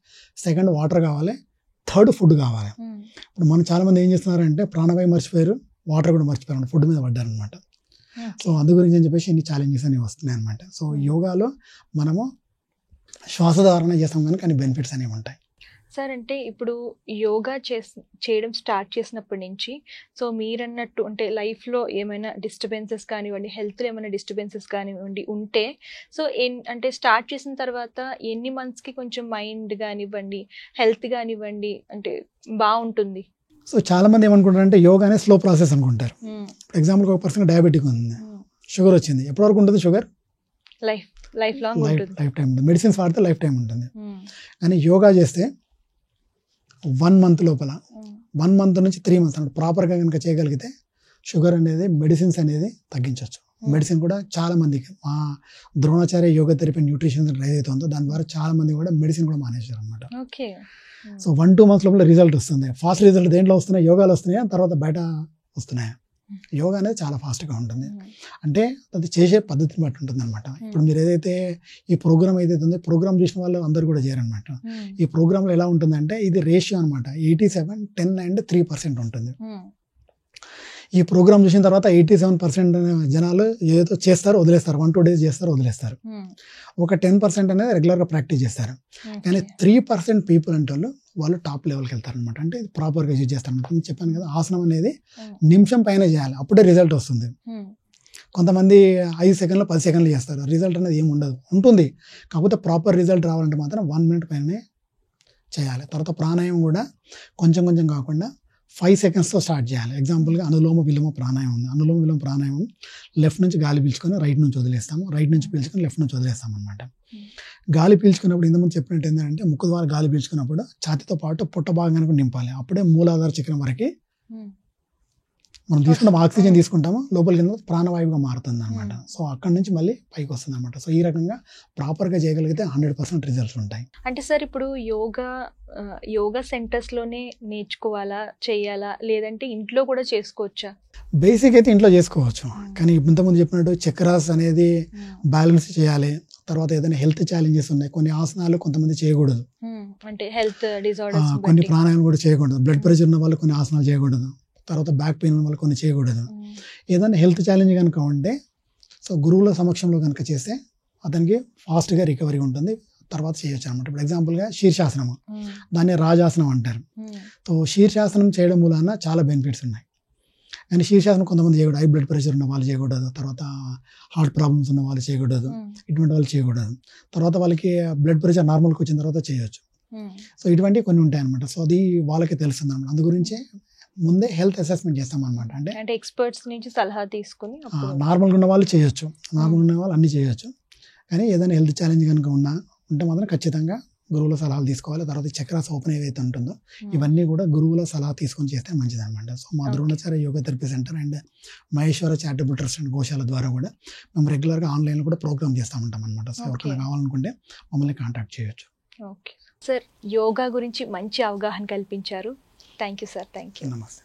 సెకండ్ వాటర్ కావాలి, థర్డ్ ఫుడ్ కావాలి. ఇప్పుడు మనం చాలామంది ఏం చేస్తున్నారంటే ప్రాణవాయువు మర్చిపోయారు, వాటర్ కూడా మర్చిపోయారు, ఫుడ్ మీద పడ్డారనమాట. సో అందు గురించి అని చెప్పేసి ఇన్ని ఛాలెంజెస్ అనేవి వస్తున్నాయి అనమాట. సో యోగాలో మనము శ్వాసధారణ చేస్తాం కనుక అన్ని బెనిఫిట్స్ అనేవి ఉంటాయి. సార్ అంటే ఇప్పుడు యోగా చేయడం స్టార్ట్ చేసినప్పటి నుంచి సో మీరన్నట్టు అంటే లైఫ్లో ఏమైనా డిస్టర్బెన్సెస్ కానివ్వండి, హెల్త్లో ఏమైనా డిస్టర్బెన్సెస్ కానివ్వండి ఉంటే సో అంటే స్టార్ట్ చేసిన తర్వాత ఎన్ని మంత్స్కి కొంచెం మైండ్ కానివ్వండి, హెల్త్ కానివ్వండి అంటే బాగుంటుంది? సో చాలా మంది ఏమనుకుంటారంటే యోగా అనేది స్లో ప్రాసెస్ అనుకుంటారు. ఎగ్జాంపుల్గా ఒక పర్సన్ డయాబెటిక్ ఉంది, షుగర్ వచ్చింది, ఎప్పటి వరకు ఉంటుంది sugar? Life long life time ఉంటుంది. మెడిసిన్స్ వాడితే లైఫ్ టైం ఉంటుంది. కానీ యోగా చేస్తే 1 మంత్ లోపల 1 మంత్ నుంచి 3 మంత్స్ అంటే ప్రాపర్గా కనుక చేయగలిగితే షుగర్ అనేది, మెడిసిన్స్ అనేది తగ్గించవచ్చు. మెడిసిన్ కూడా చాలా మందికి మా ద్రోణాచార్య యోగా థెరపీ న్యూట్రిషన్ ఏదైతే ఉందో దాని ద్వారా చాలా మంది కూడా మెడిసిన్ కూడా మానేశారు అనమాట. సో 1-2 మంత్స్ లోపల రిజల్ట్ వస్తుంది. ఫాస్ట్ రిజల్ట్ దేంట్లో వస్తున్నాయి? యోగాలో వస్తున్నాయా, తర్వాత బయట వస్తున్నాయా? యోగా అనేది చాలా ఫాస్ట్గా ఉంటుంది. అంటే అది చేసే పద్ధతిని బట్టి ఉంటుంది అనమాట. ఇప్పుడు మీరు ఏదైతే ఈ ప్రోగ్రామ్ ఏదైతే ఉందో, ప్రోగ్రామ్ చూసిన వాళ్ళు అందరూ కూడా చేయరనమాట. ఈ ప్రోగ్రాంలో ఎలా ఉంటుందంటే ఇది రేషియో అనమాట, 87, 10 and 3% ఉంటుంది. ఈ ప్రోగ్రామ్ చూసిన తర్వాత 87% జనాలు ఏదైతే చేస్తారో వదిలేస్తారు, 1-2 days చేస్తారు వదిలేస్తారు. ఒక 10% అనేది రెగ్యులర్గా ప్రాక్టీస్ చేస్తారు. కానీ 3% పీపుల్ అంటే వాళ్ళు టాప్ లెవెల్కి వెళ్తారు అనమాట. అంటే ప్రాపర్గా యూజ్ చేస్తారు అనమాట. నేను చెప్పాను కదా, ఆసనం అనేది నిమిషం పైన చేయాలి, అప్పుడే రిజల్ట్ వస్తుంది. కొంతమంది 5 సెకండ్లు 10 సెకండ్లు చేస్తారు, రిజల్ట్ అనేది ఏమి ఉండదు, ఉంటుంది. కాకపోతే ప్రాపర్ రిజల్ట్ రావాలంటే మాత్రం 1 minute పైనే చేయాలి. తర్వాత ప్రాణాయామం కూడా కొంచెం కొంచెం కాకుండా 5 secondsతో స్టార్ట్ చేయాలి. ఎగ్జాంపుల్గా అనులోమ విలోమ ప్రాణాయామం ఉంది. అనులోమ విలోమ ప్రాణాయామం లెఫ్ట్ నుంచి గాలి పీల్చుకొని రైట్ నుంచి వదిలేస్తాము, రైట్ నుంచి పీల్చుకొని లెఫ్ట్ నుంచి వదిలేస్తాం అనమాట. గాలి పీల్చుకున్నప్పుడు ఇంతకుముందు చెప్పినట్టు ఏంటంటే ముక్కు ద్వారా గాలి పీల్చుకున్నప్పుడు ఛాతీతో పాటు పుట్ట భాగాన్ని కూడా నింపాలి. అప్పుడే మూలాధార చక్రం వరకు మనం తీసుకున్న ఆక్సిజన్ తీసుకుంటాము, లోపలికి ప్రాణవాయువుగా మారుతుంది అనమాట. సో అక్కడ నుంచి మళ్ళీ పైకి వస్తుంది అనమాట. సో ఈ రకంగా ప్రాపర్గా చేయగలిగితే 100% రిజల్ట్స్ ఉంటాయి. అంటే సార్ ఇప్పుడు యోగా సెంటర్స్ లోనే నేర్చుకోవాలా, చేయాలా, లేదంటే ఇంట్లో కూడా చేసుకోవచ్చా? బేసిక్ అయితే ఇంట్లో చేసుకోవచ్చు, కానీ ఇంతకుముందు చెప్పినట్టు చక్రాస్ అనేది బ్యాలెన్స్ చేయాలి. తర్వాత ఏదైనా హెల్త్ ఛాలెంజెస్ ఉన్నాయి, కొన్ని ఆసనాలు కొంతమంది చేయకూడదు, అంటే హెల్త్ డిజార్డర్స్, కొన్ని ప్రాణాయామం కూడా చేయకూడదు, బ్లడ్ ప్రెషర్ ఉన్న వాళ్ళు కొన్ని ఆసనాలు చేయకూడదు, తర్వాత బ్యాక్ పెయిన్ ఉన్న వాళ్ళు కొన్ని చేయకూడదు. ఏదైనా హెల్త్ ఛాలెంజ్ కనుక ఉంటే సో గురువుల సమక్షంలో కనుక చేస్తే అతనికి ఫాస్ట్గా రికవరీ ఉంటుంది, తర్వాత చేయొచ్చు అనమాట. ఇప్పుడు ఎగ్జాంపుల్గా శీర్షాసనం, దాన్ని రాజాసనం అంటారు. సో శీర్షాసనం చేయడం వలన చాలా బెనిఫిట్స్ ఉన్నాయి. కానీ శీర్షాసనం కొంతమంది చేయకూడదు, హై బ్లడ్ ప్రెషర్ ఉన్న వాళ్ళు చేయకూడదు, తర్వాత హార్ట్ ప్రాబ్లమ్స్ ఉన్న వాళ్ళు చేయకూడదు, ఇటువంటి వాళ్ళు చేయకూడదు. తర్వాత వాళ్ళకి బ్లడ్ ప్రెషర్ నార్మల్కి వచ్చిన తర్వాత చేయొచ్చు. సో ఇటువంటివి కొన్ని ఉంటాయి అనమాట. సో అది వాళ్ళకి తెలుస్తుంది అనమాట. అందు గురించి ముందే హెల్త్ అసెస్మెంట్ చేస్తాం అనమాట. అంటే ఎక్స్పర్ట్స్ నుంచి సలహా తీసుకుని నార్మల్గా ఉన్న వాళ్ళు చేయొచ్చు, నార్మల్గా ఉన్న వాళ్ళు అన్ని చేయొచ్చు. కానీ ఏదైనా హెల్త్ ఛాలెంజ్ కనుక ఉంటే మాత్రం ఖచ్చితంగా గురువుల సలహాలు తీసుకోవాలి. తర్వాత చక్రాస్ ఓపెన్ ఏదైతే ఉంటుందో ఇవన్నీ కూడా గురువుల సలహా తీసుకొని చేస్తే మంచిది అనమాట. సో మా Dronacharya yoga therapy centre and Maheshwara charitable trust and గోశాల ద్వారా కూడా మేము రెగ్యులర్గా ఆన్లైన్లో కూడా ప్రోగ్రామ్ చేస్తూ ఉంటాం అనమాట. సో ఎవరికైనా కావాలనుకుంటే మమ్మల్ని కాంటాక్ట్ చేయొచ్చు. ఓకే సార్, యోగా గురించి మంచి అవగాహన కల్పించారు. Thank you sir. Thank you. నమస్తే.